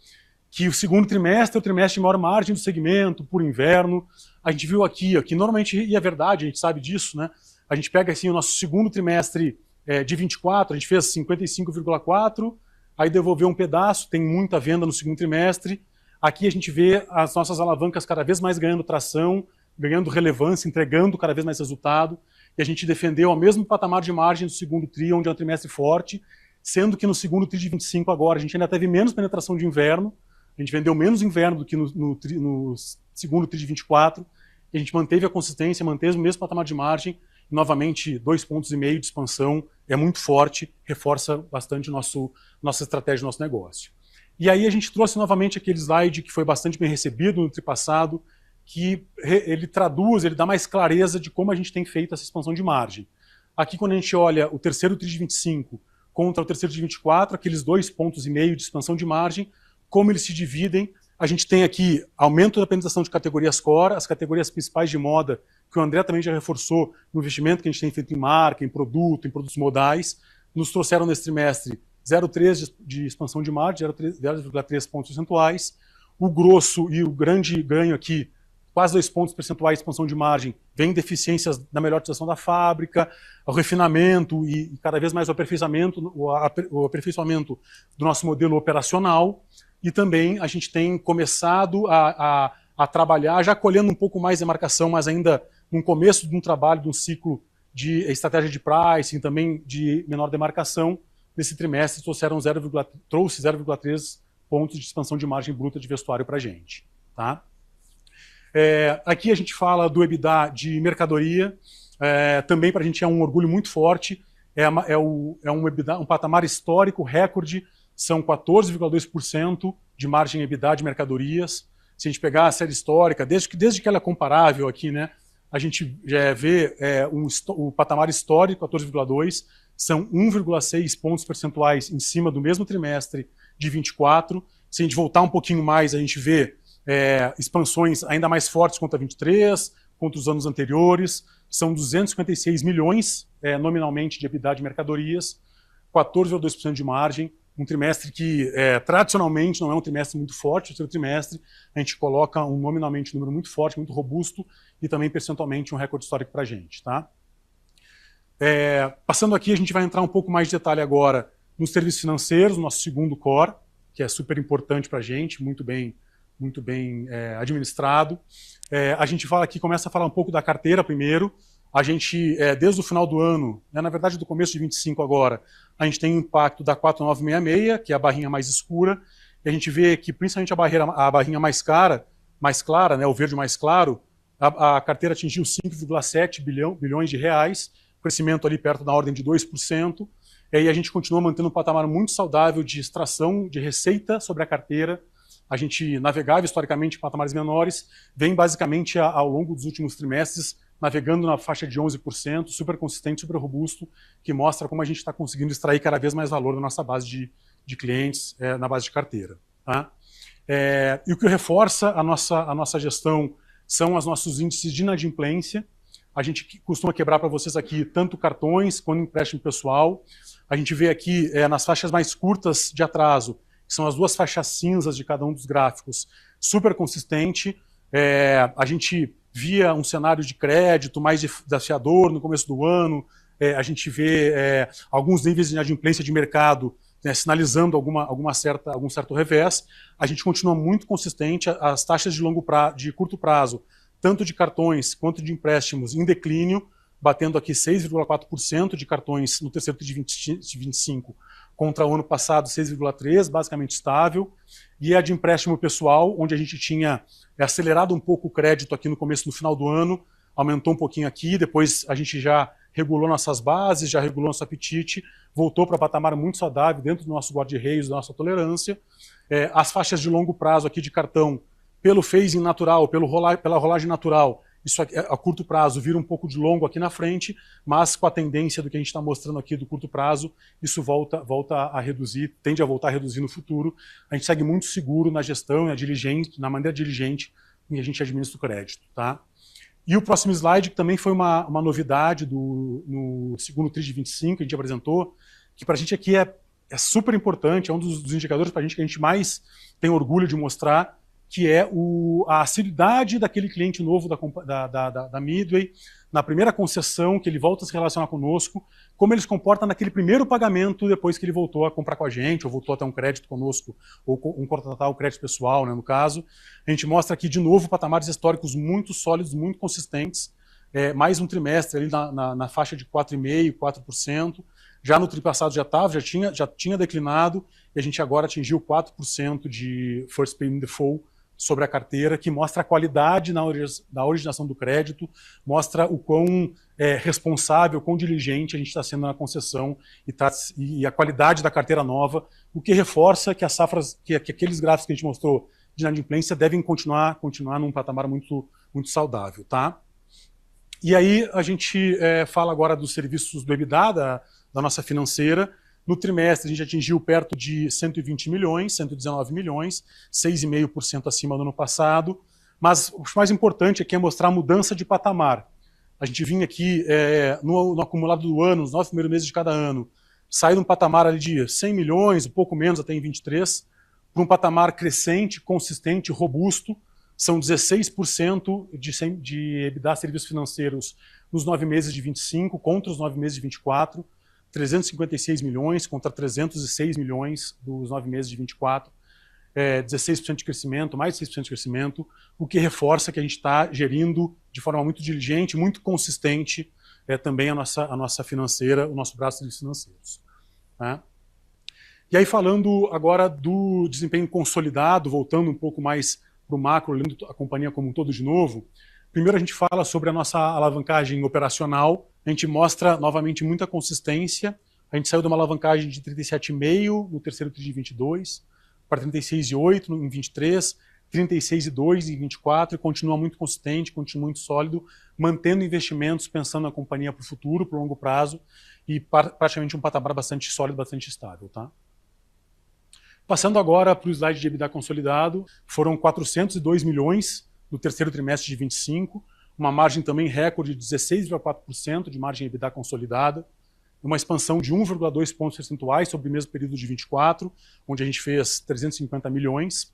Speaker 5: que o segundo trimestre é o trimestre de maior margem do segmento, por inverno. A gente viu aqui, que normalmente, e é verdade, a gente sabe disso, né? A gente pega assim, o nosso segundo trimestre de 24, a gente fez 55,4%, aí devolveu um pedaço, tem muita venda no segundo trimestre. Aqui a gente vê as nossas alavancas cada vez mais ganhando tração, ganhando relevância, entregando cada vez mais resultado. E a gente defendeu o mesmo patamar de margem do segundo TRI, onde é um trimestre forte, sendo que no segundo TRI de 25 agora a gente ainda teve menos penetração de inverno, a gente vendeu menos inverno do que no segundo TRI de 24, e a gente manteve a consistência, manteve o mesmo patamar de margem, e novamente 2,5 pontos de expansão, é muito forte, reforça bastante nossa estratégia, nosso negócio. E aí a gente trouxe novamente aquele slide que foi bastante bem recebido no TRI passado, que ele dá mais clareza de como a gente tem feito essa expansão de margem. Aqui, quando a gente olha o terceiro TRI de 25, contra o terceiro de 24, aqueles 2,5 pontos de expansão de margem. Como eles se dividem, a gente tem aqui aumento da penetração de categorias core, as categorias principais de moda, que o André também já reforçou no investimento que a gente tem feito em marca, em produtos modais, nos trouxeram nesse trimestre 0,3 de expansão de margem, 0,3 pontos percentuais. O grosso e o grande ganho aqui, quase 2 pontos percentuais de expansão de margem, vem deficiências na melhor utilização da fábrica, o refinamento e cada vez mais o aperfeiçoamento do nosso modelo operacional. E também a gente tem começado a trabalhar, já colhendo um pouco mais de marcação, mas ainda no começo de um trabalho, de um ciclo de estratégia de pricing, também de menor demarcação. Nesse trimestre trouxe 0,3 pontos de expansão de margem bruta de vestuário para a gente. Tá? Aqui a gente fala do EBITDA de mercadoria, também para a gente é um orgulho muito forte, um EBITDA, um patamar histórico, recorde, são 14,2% de margem EBITDA de mercadorias. Se a gente pegar a série histórica, desde que ela é comparável aqui, né, a gente vê o patamar histórico, 14,2%, são 1,6 pontos percentuais em cima do mesmo trimestre de 24. Se a gente voltar um pouquinho mais, a gente vê expansões ainda mais fortes contra 23, contra os anos anteriores. São 256 milhões nominalmente de EBITDA de mercadorias, 14,2% de margem. Um trimestre que tradicionalmente não é um trimestre muito forte, o terceiro trimestre a gente coloca nominalmente um número muito forte, muito robusto e também percentualmente um recorde histórico para a gente. Tá? Passando aqui, a gente vai entrar um pouco mais de detalhe agora nos serviços financeiros, nosso segundo core, que é super importante para a gente, muito bem administrado. A gente começa a falar um pouco da carteira primeiro. A gente, desde o final do ano, na verdade do começo de 25 agora, a gente tem o impacto da 4966, que é a barrinha mais escura, e a gente vê que principalmente a barrinha mais clara, né, o verde mais claro, a carteira atingiu 5,7 bilhões de reais, crescimento ali perto da ordem de 2%, e a gente continua mantendo um patamar muito saudável de extração de receita sobre a carteira. A gente navegava historicamente em patamares menores, vem basicamente ao longo dos últimos trimestres navegando na faixa de 11%, super consistente, super robusto, que mostra como a gente está conseguindo extrair cada vez mais valor da nossa base de clientes na base de carteira. Tá? E o que reforça a nossa gestão são os nossos índices de inadimplência. A gente costuma quebrar para vocês aqui tanto cartões quanto empréstimo pessoal. A gente vê aqui nas faixas mais curtas de atraso, que são as duas faixas cinzas de cada um dos gráficos, super consistente. A gente via um cenário de crédito mais desafiador no começo do ano, a gente vê alguns níveis de inadimplência de mercado sinalizando algum certo revés. A gente continua muito consistente, as taxas de curto prazo, tanto de cartões quanto de empréstimos, em declínio, batendo aqui 6,4% de cartões no terceiro trimestre de 25, contra o ano passado 6,3%, basicamente estável, e a de empréstimo pessoal, onde a gente tinha acelerado um pouco o crédito aqui no final do ano, aumentou um pouquinho aqui, depois a gente já regulou nossas bases, já regulou nosso apetite, voltou para patamar muito saudável dentro do nosso guarda-reios, da nossa tolerância. As faixas de longo prazo aqui de cartão, pelo phasing natural, pela rolagem natural, isso aqui, a curto prazo vira um pouco de longo aqui na frente, mas com a tendência do que a gente está mostrando aqui do curto prazo, isso volta a reduzir, tende a voltar a reduzir no futuro. A gente segue muito seguro na gestão, na maneira diligente em que a gente administra o crédito. Tá? E o próximo slide, que também foi uma novidade no segundo TRI de 25, que a gente apresentou, que para a gente aqui é super importante, é um dos indicadores para a gente que a gente mais tem orgulho de mostrar, que é a assiduidade daquele cliente novo da Midway, na primeira concessão, que ele volta a se relacionar conosco, como ele se comporta naquele primeiro pagamento depois que ele voltou a comprar com a gente, ou voltou a ter um crédito conosco, ou contratar o crédito pessoal, né, no caso. A gente mostra aqui, de novo, patamares históricos muito sólidos, muito consistentes, mais um trimestre ali na faixa de 4,5%, 4%. Já no tri passado já tinha declinado, e a gente agora atingiu 4% de First Payment Default sobre a carteira, que mostra a qualidade na originação do crédito, mostra o quão responsável, quão diligente a gente está sendo na concessão e a qualidade da carteira nova, o que reforça que as safras, que aqueles gráficos que a gente mostrou de inadimplência devem continuar num patamar muito, muito saudável. Tá? E aí a gente fala agora dos serviços do EBITDA, da nossa financeira. No trimestre, a gente atingiu perto de 120 milhões, 119 milhões, 6,5% acima do ano passado. Mas o mais importante aqui é mostrar a mudança de patamar. A gente vinha aqui no acumulado do ano, nos 9 primeiros meses de cada ano, saiu de um patamar ali de 100 milhões, um pouco menos, até em 23, para um patamar crescente, consistente, robusto. São 16% de EBITDA serviços financeiros nos 9 meses de 25 contra os 9 meses de 24, 356 milhões contra 306 milhões dos 9 meses de 24, 16% de crescimento, mais de 6% de crescimento, o que reforça que a gente está gerindo de forma muito diligente, muito consistente também a nossa financeira, o nosso braço de financeiros. Tá? E aí falando agora do desempenho consolidado, voltando um pouco mais para o macro, olhando a companhia como um todo de novo, primeiro a gente fala sobre a nossa alavancagem operacional, a gente mostra novamente muita consistência, a gente saiu de uma alavancagem de 37,5 no terceiro TRI de 22, para 36,8 em 23, 36,2 em 24 e continua muito consistente, continua muito sólido, mantendo investimentos, pensando na companhia para o futuro, para o longo prazo e praticamente um patamar bastante sólido, bastante estável. Tá? Passando agora para o slide de EBITDA consolidado, foram 402 milhões no terceiro trimestre de 25, uma margem também recorde de 16,4% de margem EBITDA consolidada, uma expansão de 1,2 pontos percentuais sobre o mesmo período de 24, onde a gente fez 350 milhões,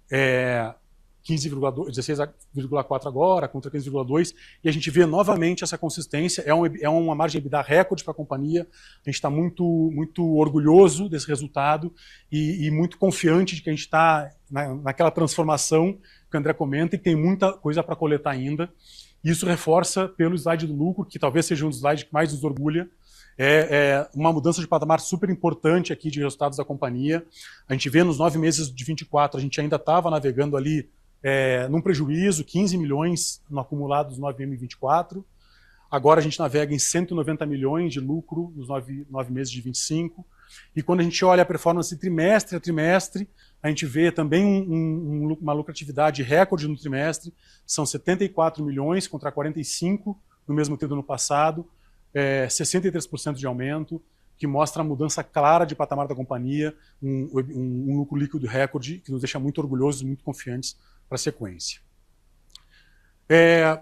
Speaker 5: 16,4 agora, contra 15,2, e a gente vê novamente essa consistência, é uma margem EBITDA recorde para a companhia, a gente está muito, muito orgulhoso desse resultado e muito confiante de que a gente está naquela transformação que o André comenta e tem muita coisa para coletar ainda. Isso reforça pelo slide do lucro, que talvez seja um dos slides que mais nos orgulha, uma mudança de patamar super importante aqui de resultados da companhia. A gente vê nos 9 meses de 24, a gente ainda estava navegando ali num prejuízo, 15 milhões no acumulado dos 9M em 24. Agora a gente navega em 190 milhões de lucro nos 9 meses de 25. E quando a gente olha a performance trimestre a trimestre, a gente vê também uma lucratividade recorde no trimestre. São 74 milhões contra 45 no mesmo período do ano passado. 63% de aumento, que mostra a mudança clara de patamar da companhia, um lucro líquido recorde, que nos deixa muito orgulhosos e muito confiantes para a sequência.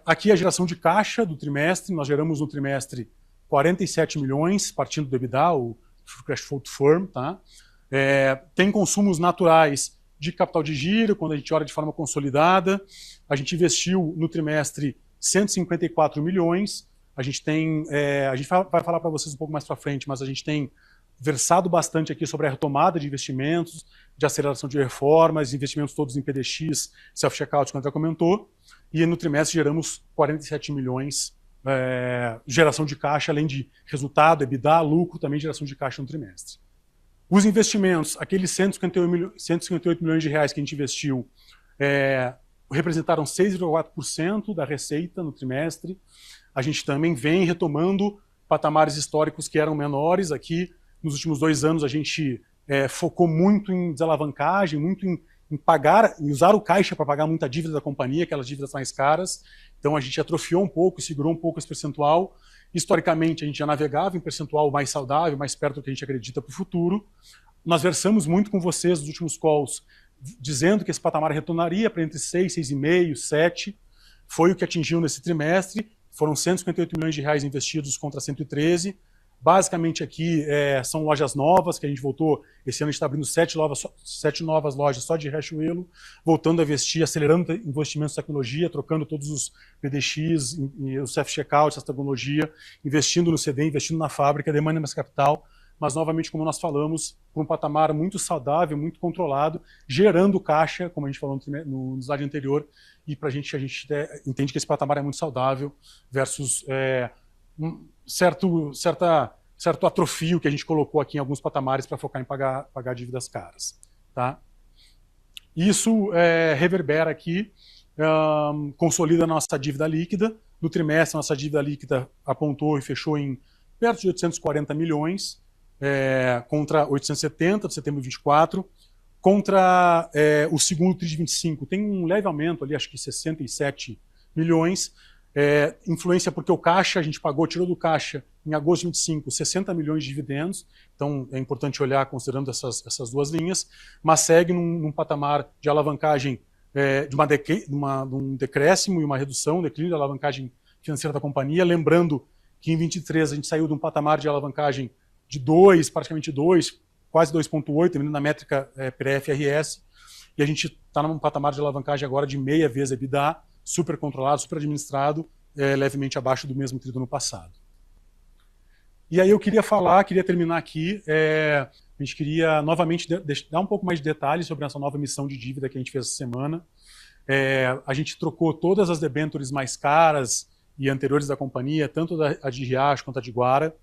Speaker 5: Aqui a geração de caixa do trimestre, nós geramos no trimestre 47 milhões, partindo do EBITDA, o Free Cash Flow to Firm. Tá? Tem consumos naturais de capital de giro, quando a gente olha de forma consolidada, a gente investiu no trimestre 154 milhões, a gente vai falar para vocês um pouco mais para frente, mas a gente tem versado bastante aqui sobre a retomada de investimentos, de aceleração de reformas, investimentos todos em PDX, self-checkout, que o André comentou, e no trimestre geramos 47 milhões geração de caixa, além de resultado, EBITDA, lucro, também geração de caixa no trimestre. Os investimentos, aqueles 158 milhões de reais que a gente investiu, representaram 6,4% da receita no trimestre. A gente também vem retomando patamares históricos que eram menores. Aqui, nos últimos 2 anos, a gente focou muito em desalavancagem, muito em usar o caixa para pagar muita dívida da companhia, aquelas dívidas mais caras. Então a gente atrofiou um pouco, segurou um pouco esse percentual. Historicamente, a gente já navegava em percentual mais saudável, mais perto do que a gente acredita para o futuro. Nós versamos muito com vocês nos últimos calls, dizendo que esse patamar retornaria para entre 6, 6,5, 7. Foi o que atingiu nesse trimestre. Foram 158 milhões de reais investidos contra 113. Basicamente aqui são lojas novas, que a gente voltou, esse ano a gente está abrindo 7 novas lojas só de Riachuelo, voltando a investir, acelerando investimentos em tecnologia, trocando todos os PDX, e o self-checkout, essa tecnologia, investindo no CD, investindo na fábrica, demanda mais capital, mas novamente, como nós falamos, por um patamar muito saudável, muito controlado, gerando caixa, como a gente falou no slide anterior, e para a gente entende que esse patamar é muito saudável versus certo atrofio que a gente colocou aqui em alguns patamares para focar em pagar dívidas caras. Tá? Isso reverbera aqui, consolida a nossa dívida líquida. No trimestre, a nossa dívida líquida apontou e fechou em perto de 840 milhões, contra 870 de setembro de 24, contra o segundo TRI de 25. Tem um leve aumento ali, acho que 67 milhões, Influência porque o caixa, a gente tirou do caixa em agosto de 25, 60 milhões de dividendos, então é importante olhar considerando essas duas linhas, mas segue num patamar de alavancagem de um decréscimo e uma redução, declínio da alavancagem financeira da companhia, lembrando que em 23 a gente saiu de um patamar de alavancagem de 2, praticamente 2, quase 2,8, terminando na métrica pré-FRS, e a gente está num patamar de alavancagem agora de meia vez EBITDA, super controlado, super administrado, levemente abaixo do mesmo trimestre do ano passado. E aí eu queria terminar aqui, a gente queria novamente dar um pouco mais de detalhes sobre essa nova emissão de dívida que a gente fez essa semana. A gente trocou todas as debêntures mais caras e anteriores da companhia, tanto a de Riacho quanto a de Guara,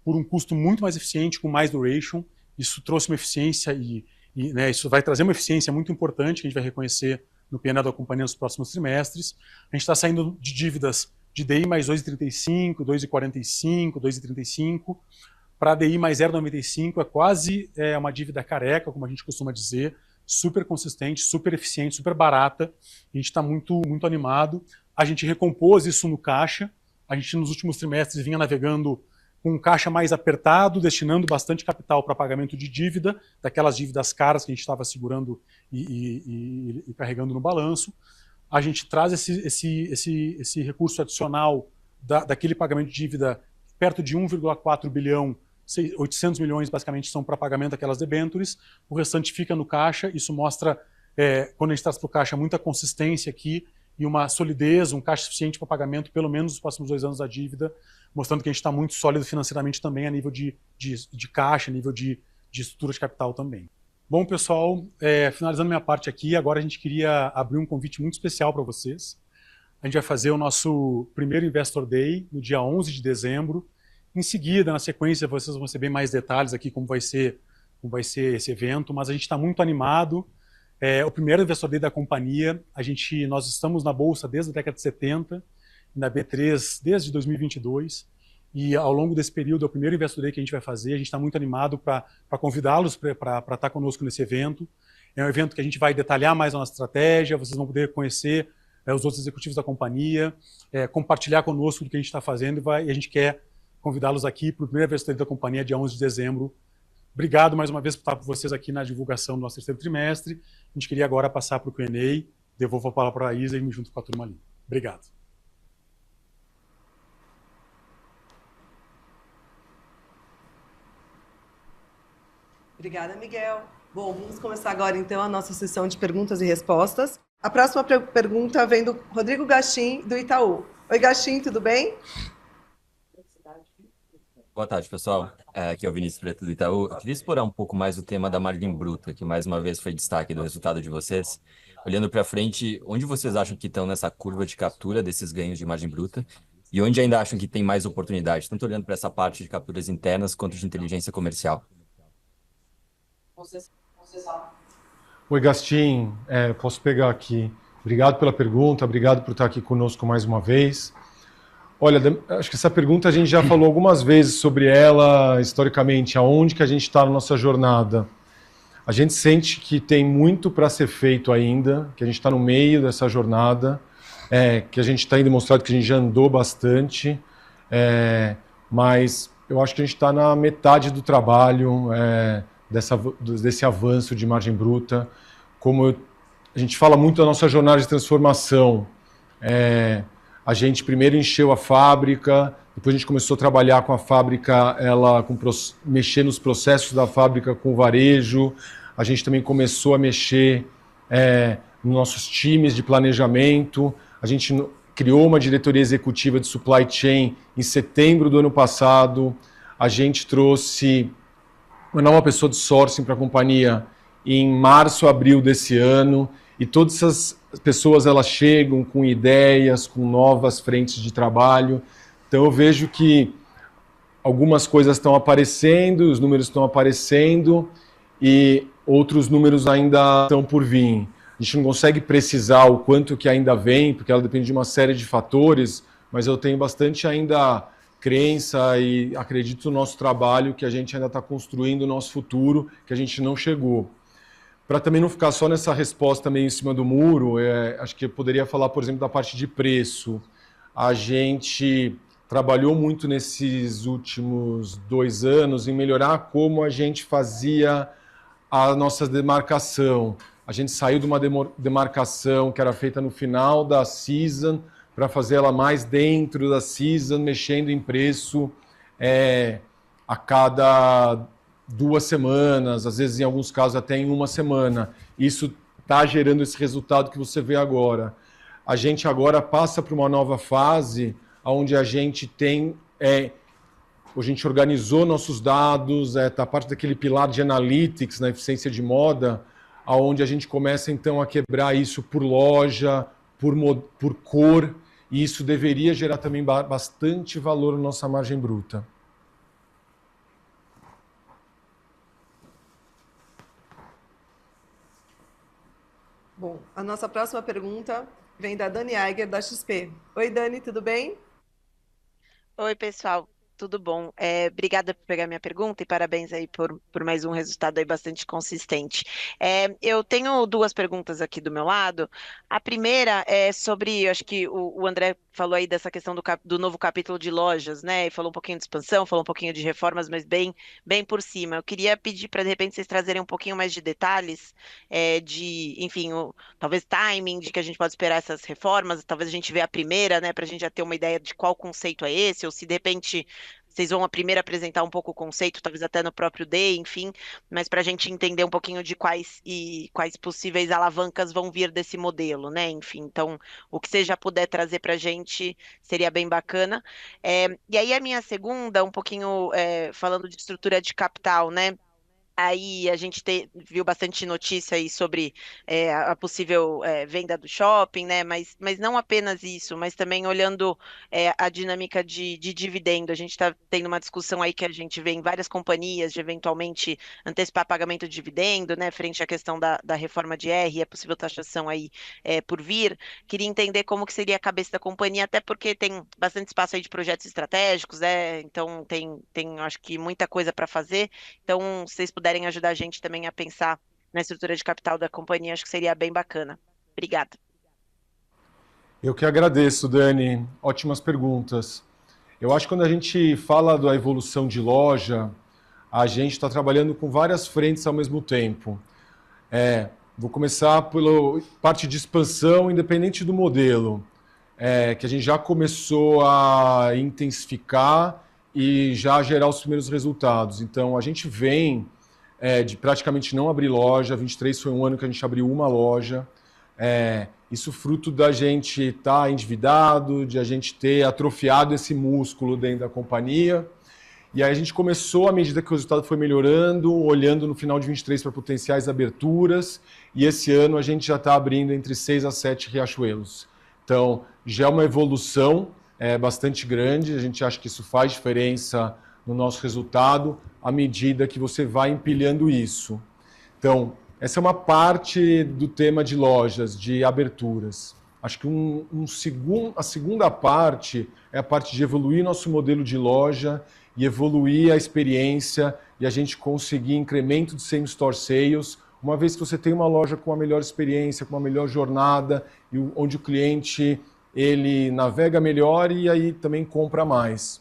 Speaker 5: por um custo muito mais eficiente, com mais duration. Isso trouxe uma eficiência isso vai trazer uma eficiência muito importante que a gente vai reconhecer no P&L da companhia nos próximos trimestres. A gente está saindo de dívidas de DI mais 2,35, 2,45, 2,35, para DI mais 0,95, é quase uma dívida careca, como a gente costuma dizer, super consistente, super eficiente, super barata. A gente está muito, muito animado. A gente recompôs isso no caixa. A gente, nos últimos trimestres, vinha navegando com um caixa mais apertado, destinando bastante capital para pagamento de dívida, daquelas dívidas caras que a gente estava segurando e carregando no balanço. A gente traz esse recurso adicional daquele pagamento de dívida perto de 1,4 bilhão, 800 milhões basicamente são para pagamento daquelas debêntures, o restante fica no caixa. Isso mostra, quando a gente traz para o caixa, muita consistência aqui e uma solidez, um caixa suficiente para pagamento pelo menos nos próximos 2 anos da dívida, mostrando que a gente está muito sólido financeiramente também a nível de caixa, a nível de estrutura de capital também. Bom, pessoal, finalizando minha parte aqui, agora a gente queria abrir um convite muito especial para vocês. A gente vai fazer o nosso primeiro Investor Day no dia 11 de dezembro. Em seguida, na sequência, vocês vão receber mais detalhes aqui como vai ser esse evento, mas a gente está muito animado. O primeiro Investor Day da companhia, nós estamos na Bolsa desde a década de 70, na B3 desde 2022, e ao longo desse período é o primeiro Investor Day que a gente vai fazer. A gente está muito animado para convidá-los para estar conosco nesse evento. É um evento que a gente vai detalhar mais a nossa estratégia, vocês vão poder conhecer os outros executivos da companhia, compartilhar conosco o que a gente está fazendo, e a gente quer convidá-los aqui para o primeiro Investor Day da companhia, dia 11 de dezembro. Obrigado mais uma vez por estar com vocês aqui na divulgação do nosso terceiro trimestre. A gente queria agora passar para o Q&A. Devolvo a palavra para a Isa e me junto com a turma ali. Obrigado.
Speaker 1: Obrigada, Miguel. Bom, vamos começar agora, então, a nossa sessão de perguntas e respostas. A próxima pergunta vem do Rodrigo Gachin, do Itaú. Oi, Gachin, tudo bem?
Speaker 6: Boa tarde, pessoal. Aqui é o Vinícius Preto do Itaú. Eu queria explorar um pouco mais o tema da margem bruta, que mais uma vez foi destaque do resultado de vocês. Olhando para frente, onde vocês acham que estão nessa curva de captura desses ganhos de margem bruta? E onde ainda acham que tem mais oportunidade, tanto olhando para essa parte de capturas internas quanto de inteligência comercial?
Speaker 2: Oi, Gastim. Posso pegar aqui. Obrigado pela pergunta, obrigado por estar aqui conosco mais uma vez. Olha, acho que essa pergunta a gente já falou algumas vezes sobre ela, historicamente, aonde que a gente está na nossa jornada. A gente sente que tem muito para ser feito ainda, que a gente está no meio dessa jornada, que a gente tem demonstrado que a gente já andou bastante, mas eu acho que a gente está na metade do trabalho desse avanço de margem bruta. A gente fala muito da nossa jornada de transformação. A gente primeiro encheu a fábrica, depois a gente começou a trabalhar com a fábrica, mexer nos processos da fábrica com o varejo. A gente também começou a mexer nos nossos times de planejamento. A gente criou uma diretoria executiva de supply chain em setembro do ano passado. A gente trouxe uma nova pessoa de sourcing para a companhia em março, abril desse ano. E todas essas pessoas elas chegam com ideias, com novas frentes de trabalho. Então eu vejo que algumas coisas estão aparecendo, os números estão aparecendo e outros números ainda estão por vir. A gente não consegue precisar o quanto que ainda vem, porque ela depende de uma série de fatores, mas eu tenho bastante ainda crença e acredito no nosso trabalho, que a gente ainda está construindo o nosso futuro, que a gente não chegou. Para também não ficar só nessa resposta meio em cima do muro, acho que eu poderia falar, por exemplo, da parte de preço. a gente trabalhou muito nesses últimos 2 anos em melhorar como a gente fazia a nossa demarcação. A gente saiu de uma demarcação que era feita no final da season para fazer ela mais dentro da season, mexendo em preço a cada 2 semanas, às vezes em alguns casos até em 1 semana. Isso está gerando esse resultado que você vê agora. A gente agora passa para uma nova fase onde a gente tem... a gente organizou nossos dados, está parte daquele pilar de analytics na eficiência de moda, onde a gente começa então a quebrar isso por loja, por cor, e isso deveria gerar também bastante valor na nossa margem bruta.
Speaker 1: Bom, a nossa próxima pergunta vem da Dani Eiger, da XP. Oi, Dani, tudo bem?
Speaker 7: Oi, pessoal, tudo bom? Obrigada por pegar minha pergunta e parabéns aí por mais um resultado aí bastante consistente. Eu tenho 2 perguntas aqui do meu lado. A primeira é sobre, eu acho que o André falou aí dessa questão do novo capítulo de lojas, né? E falou um pouquinho de expansão, falou um pouquinho de reformas, mas bem por cima. Eu queria pedir para, de repente, vocês trazerem um pouquinho mais de detalhes, enfim, talvez timing de que a gente pode esperar essas reformas, talvez a gente vê a primeira, né, para a gente já ter uma ideia de qual conceito é esse, ou se de repente vocês vão primeiro apresentar um pouco o conceito, talvez até no próprio day, enfim, mas para a gente entender um pouquinho de quais possíveis alavancas vão vir desse modelo, né? Enfim, então, o que você já puder trazer para a gente seria bem bacana. E aí a minha segunda, um pouquinho falando de estrutura de capital, né? Aí a gente viu bastante notícia aí sobre a possível venda do shopping, né? Mas não apenas isso, mas também olhando a dinâmica de dividendo. A gente está tendo uma discussão aí que a gente vê em várias companhias de eventualmente antecipar pagamento de dividendo, né? Frente à questão da reforma de R e a possível taxação aí por vir. Queria entender como que seria a cabeça da companhia, até porque tem bastante espaço aí de projetos estratégicos, né? Então tem acho que muita coisa para fazer. Então, se vocês puderem ajudar a gente também a pensar na estrutura de capital da companhia, acho que seria bem bacana. Obrigada.
Speaker 2: Eu que agradeço, Dani. Ótimas perguntas. Eu acho que quando a gente fala da evolução de loja, a gente está trabalhando com várias frentes ao mesmo tempo. Vou começar pela parte de expansão, independente do modelo, que a gente já começou a intensificar e já gerar os primeiros resultados. Então, a gente vem de praticamente não abrir loja. 23 foi um ano que a gente abriu uma loja. Isso fruto da gente estar endividado, de a gente ter atrofiado esse músculo dentro da companhia. E aí a gente começou, à medida que o resultado foi melhorando, olhando no final de 23 para potenciais aberturas. E esse ano a gente já está abrindo entre 6 a 7 Riachuelos. Então, já é uma evolução bastante grande. A gente acha que isso faz diferença no nosso resultado à medida que você vai empilhando isso. Então, essa é uma parte do tema de lojas, de aberturas. Acho que a segunda parte é a parte de evoluir nosso modelo de loja e evoluir a experiência e a gente conseguir incremento de same-store sales, uma vez que você tem uma loja com uma melhor experiência, com uma melhor jornada, e onde o cliente ele navega melhor e aí também compra mais.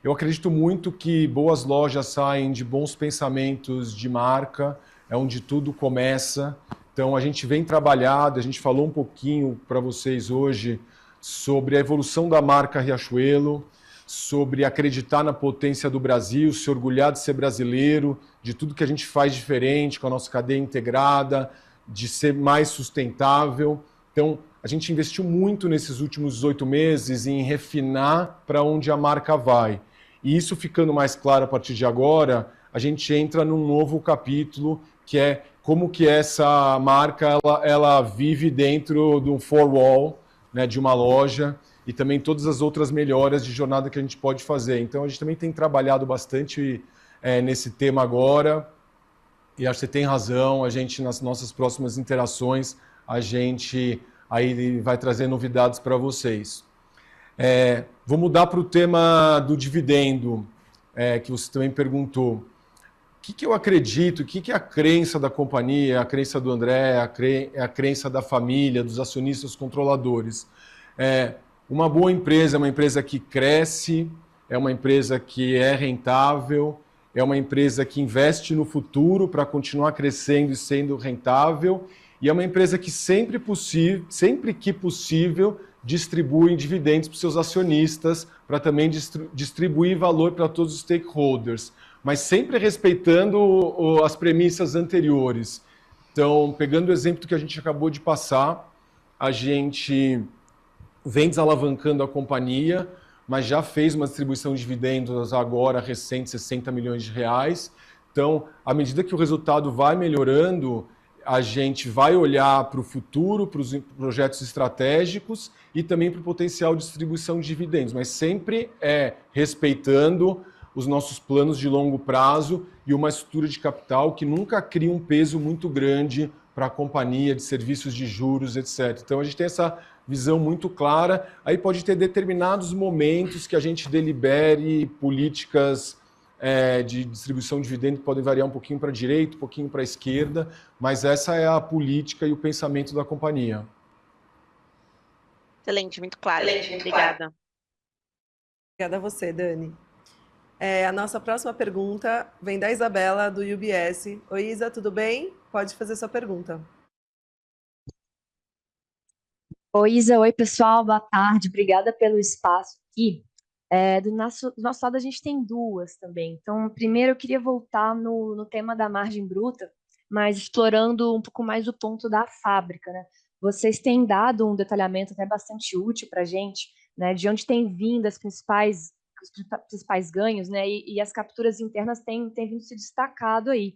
Speaker 2: Eu acredito muito que boas lojas saem de bons pensamentos de marca, é onde tudo começa. Então, a gente vem trabalhado, a gente falou um pouquinho para vocês hoje sobre a evolução da marca Riachuelo, sobre acreditar na potência do Brasil, se orgulhar de ser brasileiro, de tudo que a gente faz diferente com a nossa cadeia integrada, de ser mais sustentável. Então, a gente investiu muito nesses últimos 18 meses em refinar para onde a marca vai. E isso ficando mais claro a partir de agora, a gente entra num novo capítulo, que é como que essa marca ela vive dentro de um four-wall, né, de uma loja, e também todas as outras melhoras de jornada que a gente pode fazer. Então, a gente também tem trabalhado bastante nesse tema agora, e acho que você tem razão, a gente, nas nossas próximas interações, a gente aí vai trazer novidades para vocês. Vou mudar para o tema do dividendo, que você também perguntou. O que eu acredito, o que é a crença da companhia, a crença do André, a crença da família, dos acionistas controladores? Uma boa empresa é uma empresa que cresce, é uma empresa que é rentável, é uma empresa que investe no futuro para continuar crescendo e sendo rentável, e é uma empresa que sempre que possível distribui dividendos para os seus acionistas, para também distribuir valor para todos os stakeholders, mas sempre respeitando as premissas anteriores. Então, pegando o exemplo que a gente acabou de passar, a gente vem desalavancando a companhia, mas já fez uma distribuição de dividendos agora recente, 60 milhões de reais. Então, à medida que o resultado vai melhorando, a gente vai olhar para o futuro, para os projetos estratégicos e também para o potencial de distribuição de dividendos, mas sempre respeitando os nossos planos de longo prazo e uma estrutura de capital que nunca cria um peso muito grande para a companhia de serviços de juros, etc. Então, a gente tem essa visão muito clara. Aí pode ter determinados momentos que a gente delibere políticas de distribuição de dividendos que podem variar um pouquinho para a direita, um pouquinho para a esquerda, mas essa é a política e o pensamento da companhia.
Speaker 7: Excelente, muito claro. Obrigada.
Speaker 1: Obrigada a você, Dani. A nossa próxima pergunta vem da Isabela, do UBS. Oi, Isa, tudo bem? Pode fazer sua pergunta.
Speaker 8: Oi, Isa. Oi, pessoal. Boa tarde. Obrigada pelo espaço aqui. Do nosso lado, a gente tem duas também. Então, primeiro, eu queria voltar no tema da margem bruta, mas explorando um pouco mais o ponto da fábrica, né? Vocês têm dado um detalhamento até bastante útil para a gente, né, de onde tem vindo os principais ganhos, né? E as capturas internas têm vindo se destacado aí.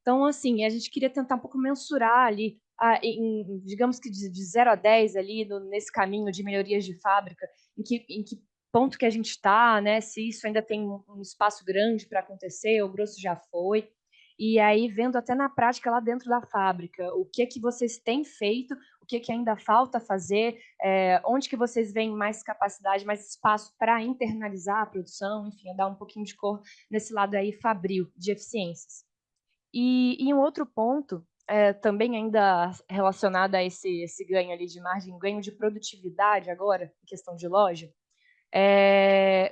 Speaker 8: Então, assim, a gente queria tentar um pouco mensurar ali, digamos que de 0 a 10 ali, nesse caminho de melhorias de fábrica, em que ponto que a gente está, né? Se isso ainda tem um espaço grande para acontecer, o grosso já foi. E aí, vendo até na prática lá dentro da fábrica, o que vocês têm feito, o que ainda falta fazer, onde que vocês veem mais capacidade, mais espaço para internalizar a produção, enfim, dar um pouquinho de cor nesse lado aí fabril, de eficiências. E um outro ponto, também ainda relacionado a esse ganho ali de margem, ganho de produtividade agora, em questão de loja,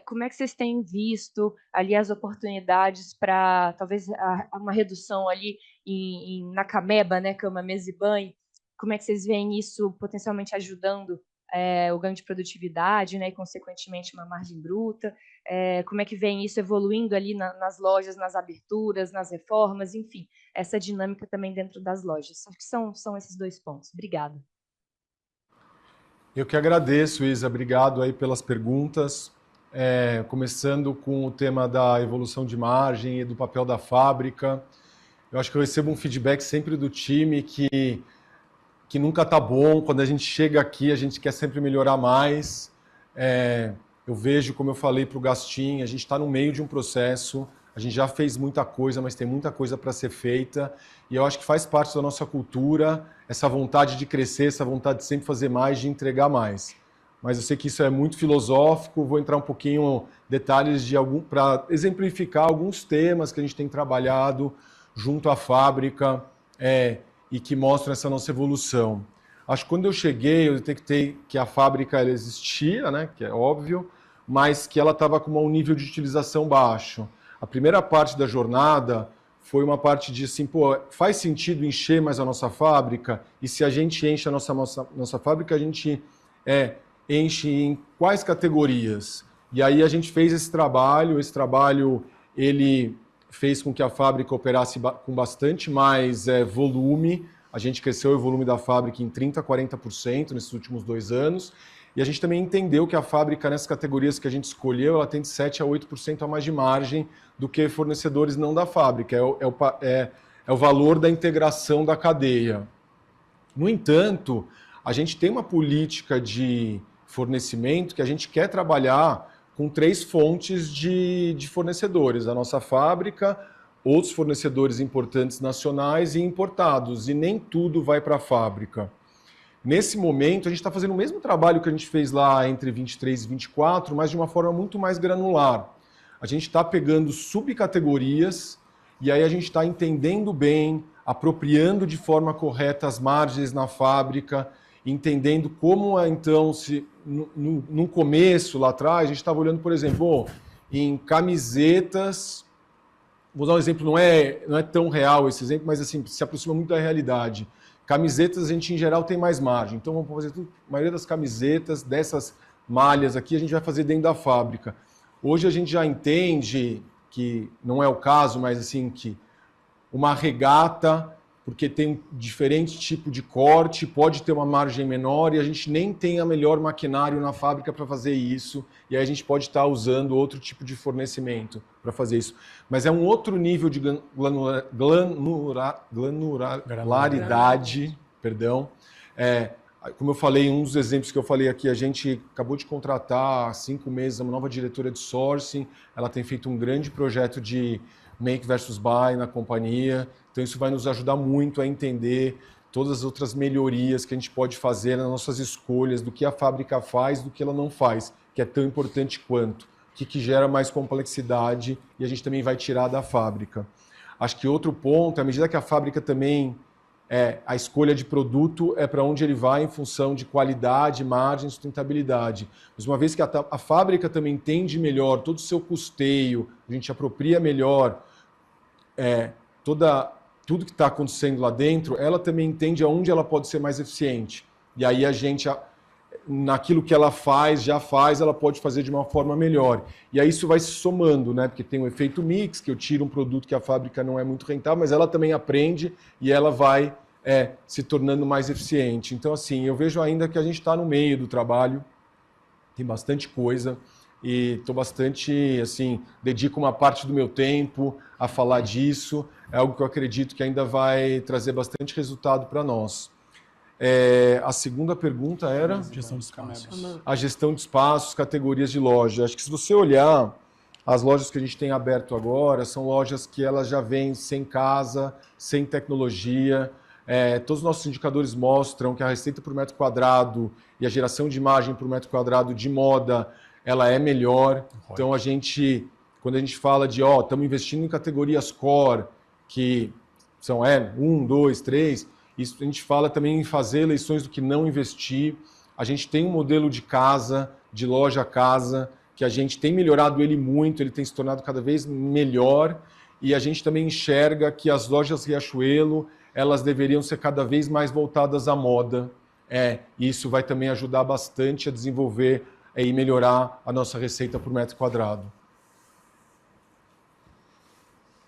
Speaker 8: como é que vocês têm visto ali as oportunidades para talvez uma redução ali na Cameba, né, cama, mesa e banho? Como é que vocês veem isso potencialmente ajudando o ganho de produtividade, né, e consequentemente uma margem bruta? Como é que vem isso evoluindo ali nas lojas, nas aberturas, nas reformas, enfim, essa dinâmica também dentro das lojas? Acho que são esses dois pontos. Obrigada.
Speaker 2: Eu que agradeço, Isa. Obrigado aí pelas perguntas. Começando com o tema da evolução de margem e do papel da fábrica. Eu acho que eu recebo um feedback sempre do time que nunca está bom. Quando a gente chega aqui, a gente quer sempre melhorar mais. Eu vejo, como eu falei para o Gastin, a gente está no meio de um processo. A gente já fez muita coisa, mas tem muita coisa para ser feita. E eu acho que faz parte da nossa cultura essa vontade de crescer, essa vontade de sempre fazer mais, de entregar mais. Mas eu sei que isso é muito filosófico. Vou entrar um pouquinho em detalhes para exemplificar alguns temas que a gente tem trabalhado junto à fábrica e que mostram essa nossa evolução. Acho que quando eu cheguei, eu detectei que a fábrica ela existia, né, que é óbvio, mas que ela estava com um nível de utilização baixo. A primeira parte da jornada foi uma parte de assim, faz sentido encher mais a nossa fábrica? E se a gente enche a nossa fábrica, a gente enche em quais categorias? E aí a gente fez esse trabalho ele fez com que a fábrica operasse com bastante mais volume. A gente cresceu o volume da fábrica em 30%, 40% nesses últimos 2 anos. E a gente também entendeu que a fábrica, nessas categorias que a gente escolheu, ela tem de 7% a 8% a mais de margem do que fornecedores não da fábrica. É o valor da integração da cadeia. No entanto, a gente tem uma política de fornecimento que a gente quer trabalhar com 3 fontes de fornecedores. A nossa fábrica, outros fornecedores importantes nacionais e importados. E nem tudo vai para a fábrica. Nesse momento, a gente está fazendo o mesmo trabalho que a gente fez lá entre 23 e 24, mas de uma forma muito mais granular. A gente está pegando subcategorias e aí a gente está entendendo bem, apropriando de forma correta as margens na fábrica, entendendo como, então, no começo, lá atrás, a gente estava olhando, por exemplo, em camisetas. Vou dar um exemplo, não é tão real esse exemplo, mas assim, se aproxima muito da realidade. Camisetas, a gente em geral tem mais margem. Então vamos fazer tudo, a maioria das camisetas, dessas malhas aqui, a gente vai fazer dentro da fábrica. Hoje a gente já entende que não é o caso, mas assim, que uma regata, porque tem um diferente tipo de corte, pode ter uma margem menor e a gente nem tem a melhor maquinário na fábrica para fazer isso, e aí a gente pode estar usando outro tipo de fornecimento para fazer isso. Mas é um outro nível de granularidade, perdão. Como eu falei, um dos exemplos que eu falei aqui, a gente acabou de contratar há 5 meses uma nova diretora de sourcing, ela tem feito um grande projeto de make versus buy na companhia, então isso vai nos ajudar muito a entender todas as outras melhorias que a gente pode fazer nas nossas escolhas, do que a fábrica faz, do que ela não faz, que é tão importante quanto, o que gera mais complexidade e a gente também vai tirar da fábrica. Acho que outro ponto, à medida que a fábrica também a escolha de produto é para onde ele vai em função de qualidade, margem, sustentabilidade. Mas uma vez que a fábrica também entende melhor todo o seu custeio, a gente apropria melhor tudo que está acontecendo lá dentro, ela também entende aonde ela pode ser mais eficiente. E aí a gente, naquilo que ela já faz, ela pode fazer de uma forma melhor. E aí isso vai se somando, né? Porque tem um efeito mix, que eu tiro um produto que a fábrica não é muito rentável, mas ela também aprende e ela vai se tornando mais eficiente. Então, assim, eu vejo ainda que a gente está no meio do trabalho, tem bastante coisa, e estou bastante, assim, dedico uma parte do meu tempo a falar disso. É algo que eu acredito que ainda vai trazer bastante resultado para nós. A segunda pergunta era?
Speaker 5: Gestão de espaços.
Speaker 2: A gestão de espaços, categorias de loja. Acho que se você olhar, as lojas que a gente tem aberto agora são lojas que elas já vêm sem casa, sem tecnologia. Todos os nossos indicadores mostram que a receita por metro quadrado e a geração de imagem por metro quadrado de moda, ela é melhor. Então, quando a gente fala de, estamos investindo em categorias core, que são 1, 2, 3, isso a gente fala também em fazer eleições do que não investir. A gente tem um modelo de casa, de loja a casa, que a gente tem melhorado ele muito, ele tem se tornado cada vez melhor, e a gente também enxerga que as lojas Riachuelo, elas deveriam ser cada vez mais voltadas à moda. Isso vai também ajudar bastante a desenvolver e melhorar a nossa receita por metro quadrado.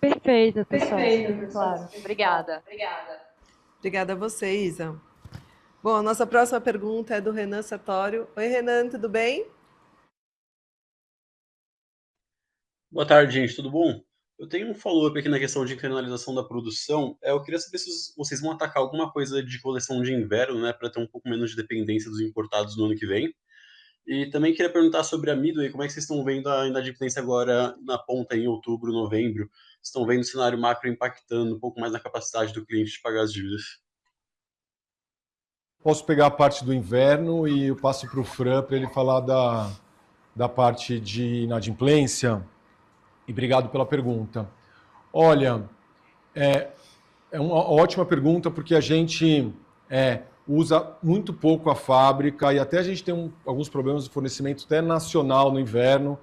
Speaker 8: Perfeito, pessoal. Claro. Obrigada.
Speaker 1: Obrigada a você, Isa. Bom, a nossa próxima pergunta é do Renan Sartório. Oi, Renan, tudo bem?
Speaker 9: Boa tarde, gente, tudo bom? Eu tenho um follow-up aqui na questão de internalização da produção. Eu queria saber se vocês vão atacar alguma coisa de coleção de inverno, né, para ter um pouco menos de dependência dos importados no ano que vem. E também queria perguntar sobre a Midway, como é que vocês estão vendo a inadimplência agora na ponta em outubro, novembro? Estão vendo o cenário macro impactando um pouco mais na capacidade do cliente de pagar as dívidas?
Speaker 2: Posso pegar a parte do inverno e eu passo para o Fran para ele falar da parte de inadimplência. E obrigado pela pergunta. Olha, é uma ótima pergunta porque a gente usa muito pouco a fábrica e até a gente tem alguns problemas de fornecimento até nacional no inverno.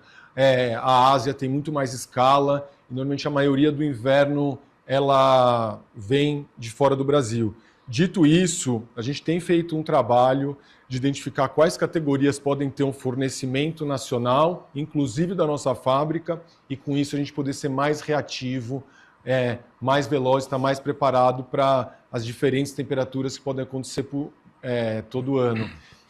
Speaker 2: A Ásia tem muito mais escala e normalmente a maioria do inverno ela vem de fora do Brasil. Dito isso, a gente tem feito um trabalho de identificar quais categorias podem ter um fornecimento nacional, inclusive da nossa fábrica, e com isso a gente poder ser mais reativo, mais veloz, estar mais preparado para as diferentes temperaturas que podem acontecer todo ano.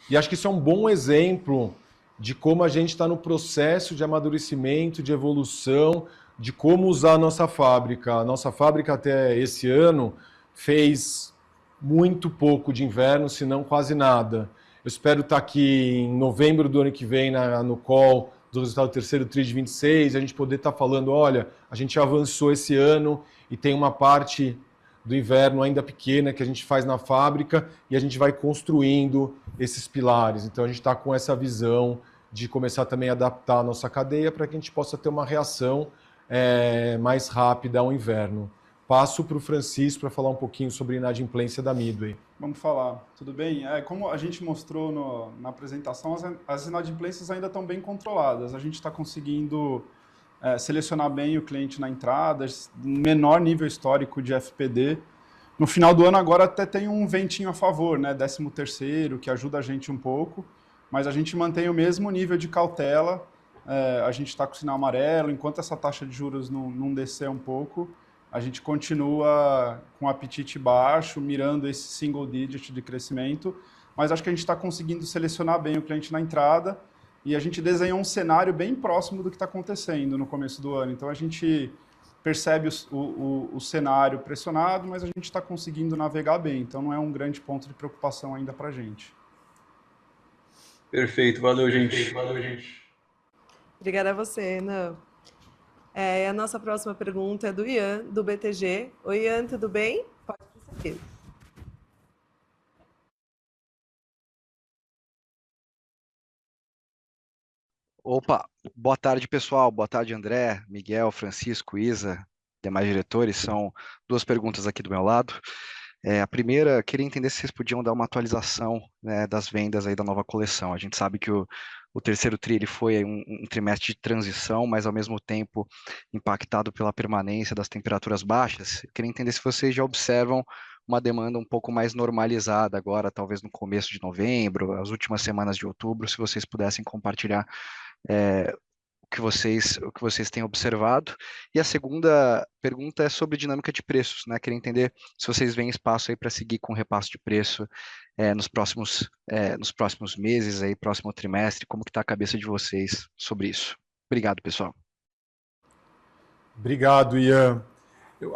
Speaker 2: E acho que isso é um bom exemplo de como a gente está no processo de amadurecimento, de evolução, de como usar a nossa fábrica. A nossa fábrica até esse ano fez muito pouco de inverno, se não quase nada. Eu espero estar aqui em novembro do ano que vem no call do resultado do terceiro TRI de 26, a gente poder estar falando, olha, a gente avançou esse ano e tem uma parte do inverno ainda pequena que a gente faz na fábrica e a gente vai construindo esses pilares. Então a gente está com essa visão de começar também a adaptar a nossa cadeia para que a gente possa ter uma reação mais rápida ao inverno. passo para o Francisco para falar um pouquinho sobre a inadimplência da Midway.
Speaker 10: Vamos falar, tudo bem? Como a gente mostrou na apresentação, as inadimplências ainda estão bem controladas. A gente está conseguindo selecionar bem o cliente na entrada, menor nível histórico de FPD. No final do ano agora até tem um ventinho a favor, né? 13º, que ajuda a gente um pouco, mas a gente mantém o mesmo nível de cautela. A gente está com o sinal amarelo, enquanto essa taxa de juros não descer um pouco, a gente continua com apetite baixo, mirando esse single digit de crescimento, mas acho que a gente está conseguindo selecionar bem o cliente na entrada e a gente desenhou um cenário bem próximo do que está acontecendo no começo do ano. Então a gente percebe o cenário pressionado, mas a gente está conseguindo navegar bem, então não é um grande ponto de preocupação ainda para a gente.
Speaker 9: Perfeito, valeu, gente.
Speaker 1: Obrigada a você, Ana. A nossa próxima pergunta é do Ian, do BTG. Oi, Ian, tudo bem? Pode prosseguir.
Speaker 11: Opa, boa tarde, pessoal. Boa tarde, André, Miguel, Francisco, Isa, demais diretores. São duas perguntas aqui do meu lado. A primeira, queria entender se vocês podiam dar uma atualização, né, das vendas aí da nova coleção. A gente sabe que o terceiro tri ele foi um trimestre de transição, mas ao mesmo tempo impactado pela permanência das temperaturas baixas. Eu queria entender se vocês já observam uma demanda um pouco mais normalizada agora, talvez no começo de novembro, as últimas semanas de outubro, se vocês pudessem compartilhar o que vocês têm observado. E a segunda pergunta é sobre dinâmica de preços, né? Queria entender se vocês veem espaço aí para seguir com repasse de preço nos próximos meses, aí, próximo trimestre, como que está a cabeça de vocês sobre isso. Obrigado, pessoal.
Speaker 2: Obrigado, Ian.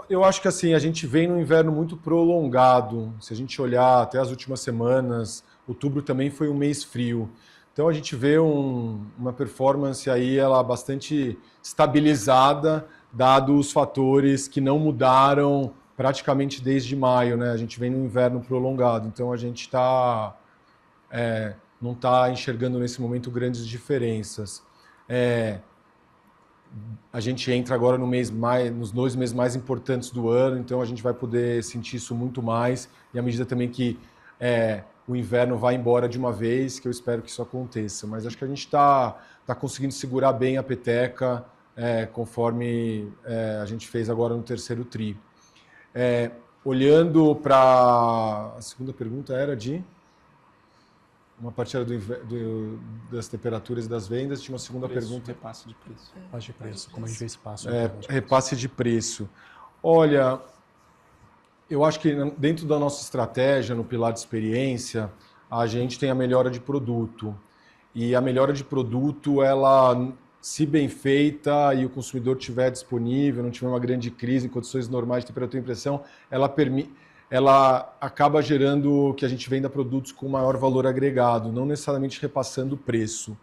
Speaker 2: Eu acho que assim, a gente vem num inverno muito prolongado. Se a gente olhar até as últimas semanas, outubro também foi um mês frio. Então a gente vê uma performance aí ela bastante estabilizada, dado os fatores que não mudaram praticamente desde maio, né? A gente vem num inverno prolongado, então a gente não está enxergando nesse momento grandes diferenças. A gente entra agora nos 2 meses mais importantes do ano, então a gente vai poder sentir isso muito mais, e à medida também que o inverno vai embora de uma vez, que eu espero que isso aconteça. Mas acho que a gente está conseguindo segurar bem a peteca, conforme a gente fez agora no terceiro tri. Olhando para... A segunda pergunta era de... Uma parte era das temperaturas e das vendas, tinha uma segunda pergunta.
Speaker 10: Repasse de preço.
Speaker 5: Repasse de preço, como a gente vê espaço.
Speaker 2: Repasse de preço. Olha, eu acho que dentro da nossa estratégia, no pilar de experiência, a gente tem a melhora de produto. E a melhora de produto, ela, se bem feita e o consumidor estiver disponível, não tiver uma grande crise em condições normais de temperatura e pressão, ela acaba gerando que a gente venda produtos com maior valor agregado, não necessariamente repassando o preço.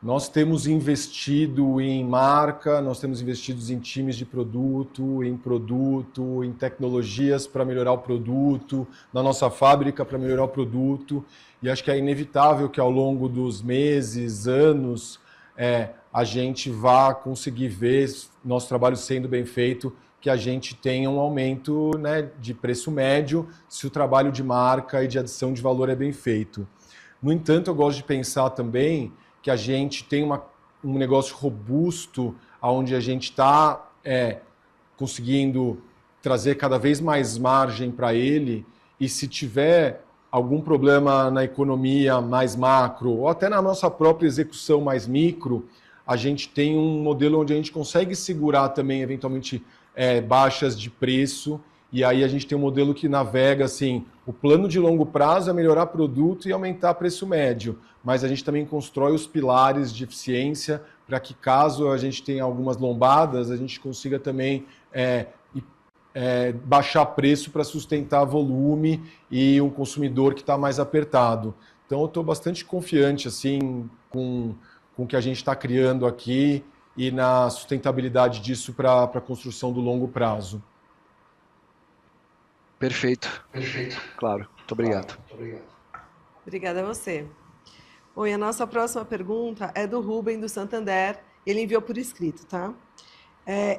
Speaker 2: Nós temos investido em marca, nós temos investido em times de produto, em tecnologias para melhorar o produto, na nossa fábrica para melhorar o produto, e acho que é inevitável que ao longo dos meses, anos, a gente vá conseguir ver nosso trabalho sendo bem feito, que a gente tenha um aumento, né, de preço médio, se o trabalho de marca e de adição de valor é bem feito. No entanto, eu gosto de pensar também que a gente tem um negócio robusto, onde a gente está conseguindo trazer cada vez mais margem para ele, e se tiver algum problema na economia mais macro, ou até na nossa própria execução mais micro, a gente tem um modelo onde a gente consegue segurar também, eventualmente, baixas de preço, e aí a gente tem um modelo que navega assim, o plano de longo prazo é melhorar produto e aumentar preço médio, mas a gente também constrói os pilares de eficiência para que, caso a gente tenha algumas lombadas, a gente consiga também baixar preço para sustentar volume e um consumidor que está mais apertado. Então eu estou bastante confiante assim, com o que a gente está criando aqui e na sustentabilidade disso para a construção do longo prazo.
Speaker 11: Perfeito. Claro. Muito obrigado.
Speaker 1: Obrigada a você. Bom, e a nossa próxima pergunta é do Rubem, do Santander. Ele enviou por escrito, tá?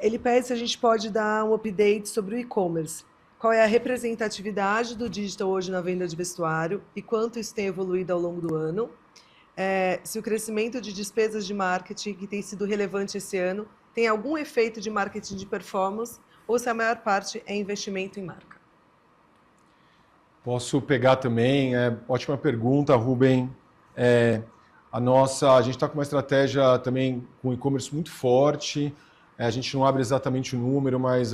Speaker 1: Ele pede se a gente pode dar um update sobre o e-commerce. Qual é a representatividade do digital hoje na venda de vestuário e quanto isso tem evoluído ao longo do ano. Se o crescimento de despesas de marketing, que tem sido relevante esse ano, tem algum efeito de marketing de performance ou se a maior parte é investimento em marca.
Speaker 2: Posso pegar também, ótima pergunta, Rubem. A gente está com uma estratégia também com e-commerce muito forte. A gente não abre exatamente o número, mas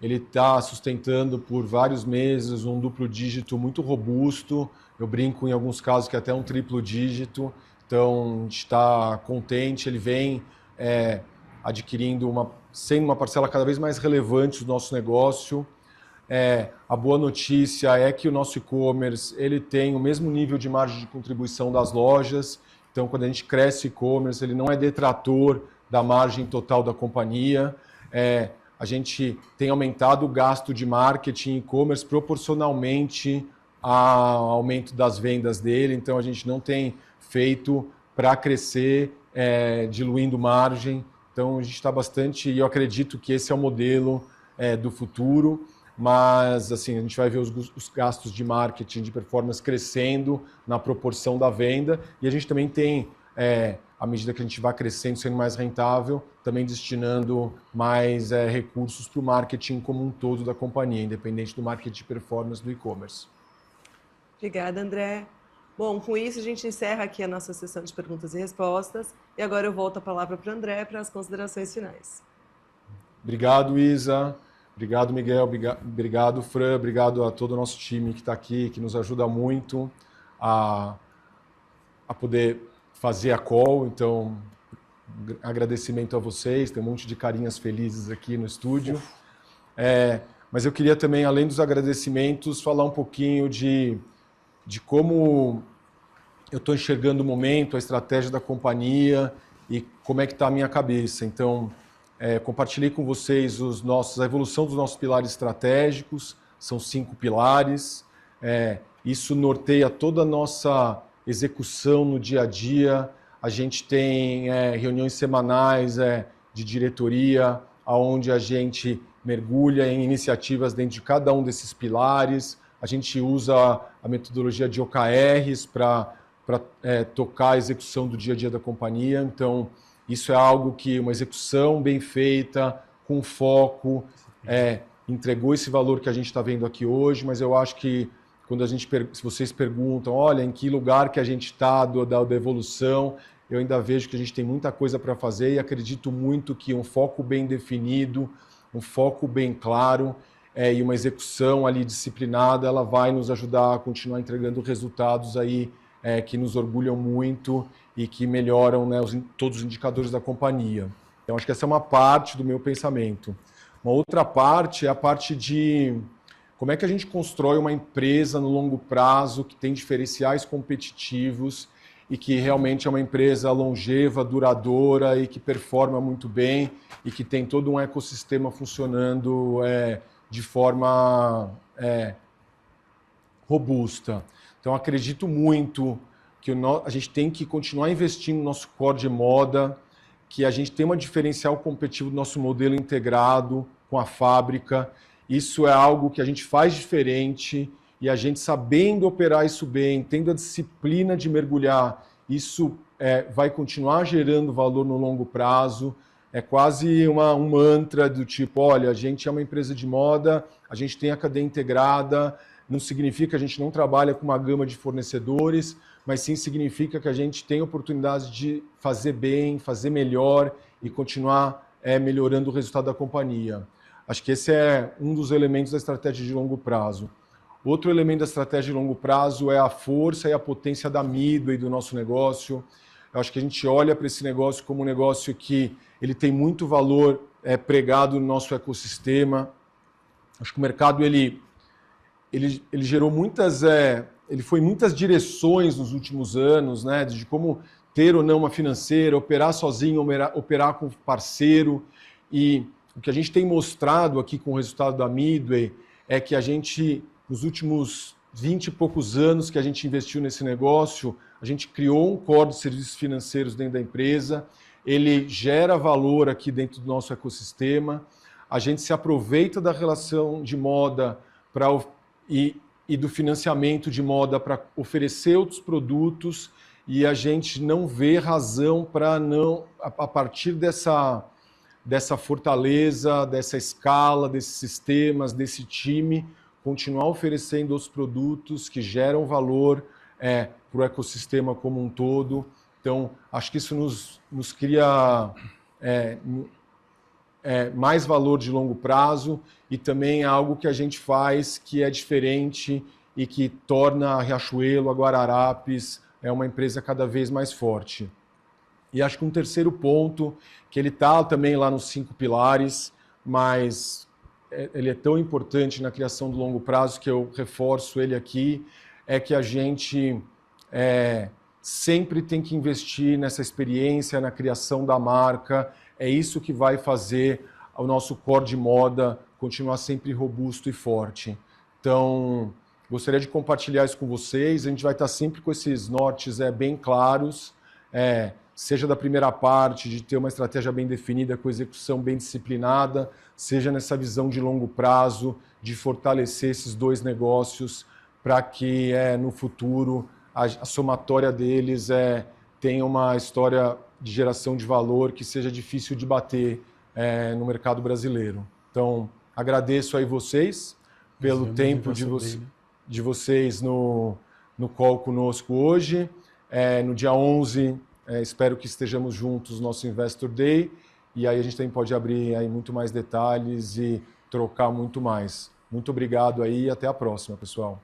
Speaker 2: ele está sustentando por vários meses um duplo dígito muito robusto. Eu brinco em alguns casos que até um triplo dígito. Então, a gente está contente. Ele vem sendo uma parcela cada vez mais relevante do nosso negócio. A boa notícia é que o nosso e-commerce ele tem o mesmo nível de margem de contribuição das lojas. Então, quando a gente cresce o e-commerce, ele não é detrator da margem total da companhia. A gente tem aumentado o gasto de marketing e e-commerce proporcionalmente ao aumento das vendas dele. Então, a gente não tem feito para crescer diluindo margem. Então, a gente está bastante... E eu acredito que esse é o modelo do futuro. Mas assim, a gente vai ver os gastos de marketing, de performance crescendo na proporção da venda. E a gente também tem, à medida que a gente vai crescendo, sendo mais rentável, também destinando mais recursos para o marketing como um todo da companhia, independente do marketing de performance do e-commerce.
Speaker 1: Obrigada, André. Bom, com isso a gente encerra aqui a nossa sessão de perguntas e respostas. E agora eu volto a palavra para o André para as considerações finais.
Speaker 2: Obrigado, Isa. Obrigado, Miguel. Obrigado, Fran. Obrigado a todo o nosso time que está aqui, que nos ajuda muito a poder fazer a call. Então, agradecimento a vocês. Tem um monte de carinhas felizes aqui no estúdio. Mas eu queria também, além dos agradecimentos, falar um pouquinho de como eu estou enxergando o momento, a estratégia da companhia e como é que está a minha cabeça. Então, compartilhei com vocês a evolução dos nossos pilares estratégicos, são 5 pilares. Isso norteia toda a nossa execução no dia a dia. A gente tem reuniões semanais de diretoria, onde a gente mergulha em iniciativas dentro de cada um desses pilares. A gente usa a metodologia de OKRs para tocar a execução do dia a dia da companhia. Então, isso é algo que uma execução bem feita, com foco, entregou esse valor que a gente está vendo aqui hoje, mas eu acho que quando se vocês perguntam, olha, em que lugar que a gente está da evolução, eu ainda vejo que a gente tem muita coisa para fazer e acredito muito que um foco bem definido, um foco bem claro e uma execução ali disciplinada, ela vai nos ajudar a continuar entregando resultados aí que nos orgulham muito e que melhoram, né, todos os indicadores da companhia. Então, acho que essa é uma parte do meu pensamento. Uma outra parte é a parte de como é que a gente constrói uma empresa no longo prazo que tem diferenciais competitivos e que realmente é uma empresa longeva, duradoura e que performa muito bem e que tem todo um ecossistema funcionando de forma robusta. Então, acredito muito que a gente tem que continuar investindo no nosso core de moda, que a gente tem um diferencial competitivo do nosso modelo integrado com a fábrica. Isso é algo que a gente faz diferente e a gente sabendo operar isso bem, tendo a disciplina de mergulhar, isso vai continuar gerando valor no longo prazo. É quase um mantra do tipo, olha, a gente é uma empresa de moda, a gente tem a cadeia integrada, não significa que a gente não trabalha com uma gama de fornecedores, mas sim significa que a gente tem oportunidade de fazer bem, fazer melhor e continuar melhorando o resultado da companhia. Acho que esse é um dos elementos da estratégia de longo prazo. Outro elemento da estratégia de longo prazo é a força e a potência da Midway do nosso negócio. Eu acho que a gente olha para esse negócio como um negócio que ele tem muito valor pregado no nosso ecossistema. Acho que o mercado ele gerou ele foi em muitas direções nos últimos anos, né, de como ter ou não uma financeira, operar sozinho, operar com parceiro. E o que a gente tem mostrado aqui com o resultado da Midway é que a gente, nos últimos 20 e poucos anos que a gente investiu nesse negócio, a gente criou um core de serviços financeiros dentro da empresa ele gera valor aqui dentro do nosso ecossistema, a gente se aproveita da relação de moda e do financiamento de moda para oferecer outros produtos, e a gente não vê razão para não, a partir dessa fortaleza, dessa escala, desses sistemas, desse time, continuar oferecendo os produtos que geram valor para o ecossistema como um todo. Então, acho que isso nos cria mais valor de longo prazo, e também é algo que a gente faz que é diferente e que torna a Riachuelo, a Guararapes, uma empresa cada vez mais forte. E acho que um terceiro ponto, que ele está também lá nos 5 pilares, mas ele é tão importante na criação do longo prazo que eu reforço ele aqui, é que a gente sempre tem que investir nessa experiência, na criação da marca. É isso que vai fazer o nosso core de moda continuar sempre robusto e forte. Então, gostaria de compartilhar isso com vocês. A gente vai estar sempre com esses nortes bem claros, seja da primeira parte, de ter uma estratégia bem definida, com execução bem disciplinada, seja nessa visão de longo prazo, de fortalecer esses 2 negócios para que no futuro a somatória deles tenha uma história de geração de valor que seja difícil de bater no mercado brasileiro. Então, agradeço aí vocês pelo tempo de vocês no call conosco hoje. No dia 11, espero que estejamos juntos no nosso Investor Day, e aí a gente também pode abrir aí muito mais detalhes e trocar muito mais. Muito obrigado aí e até a próxima, pessoal.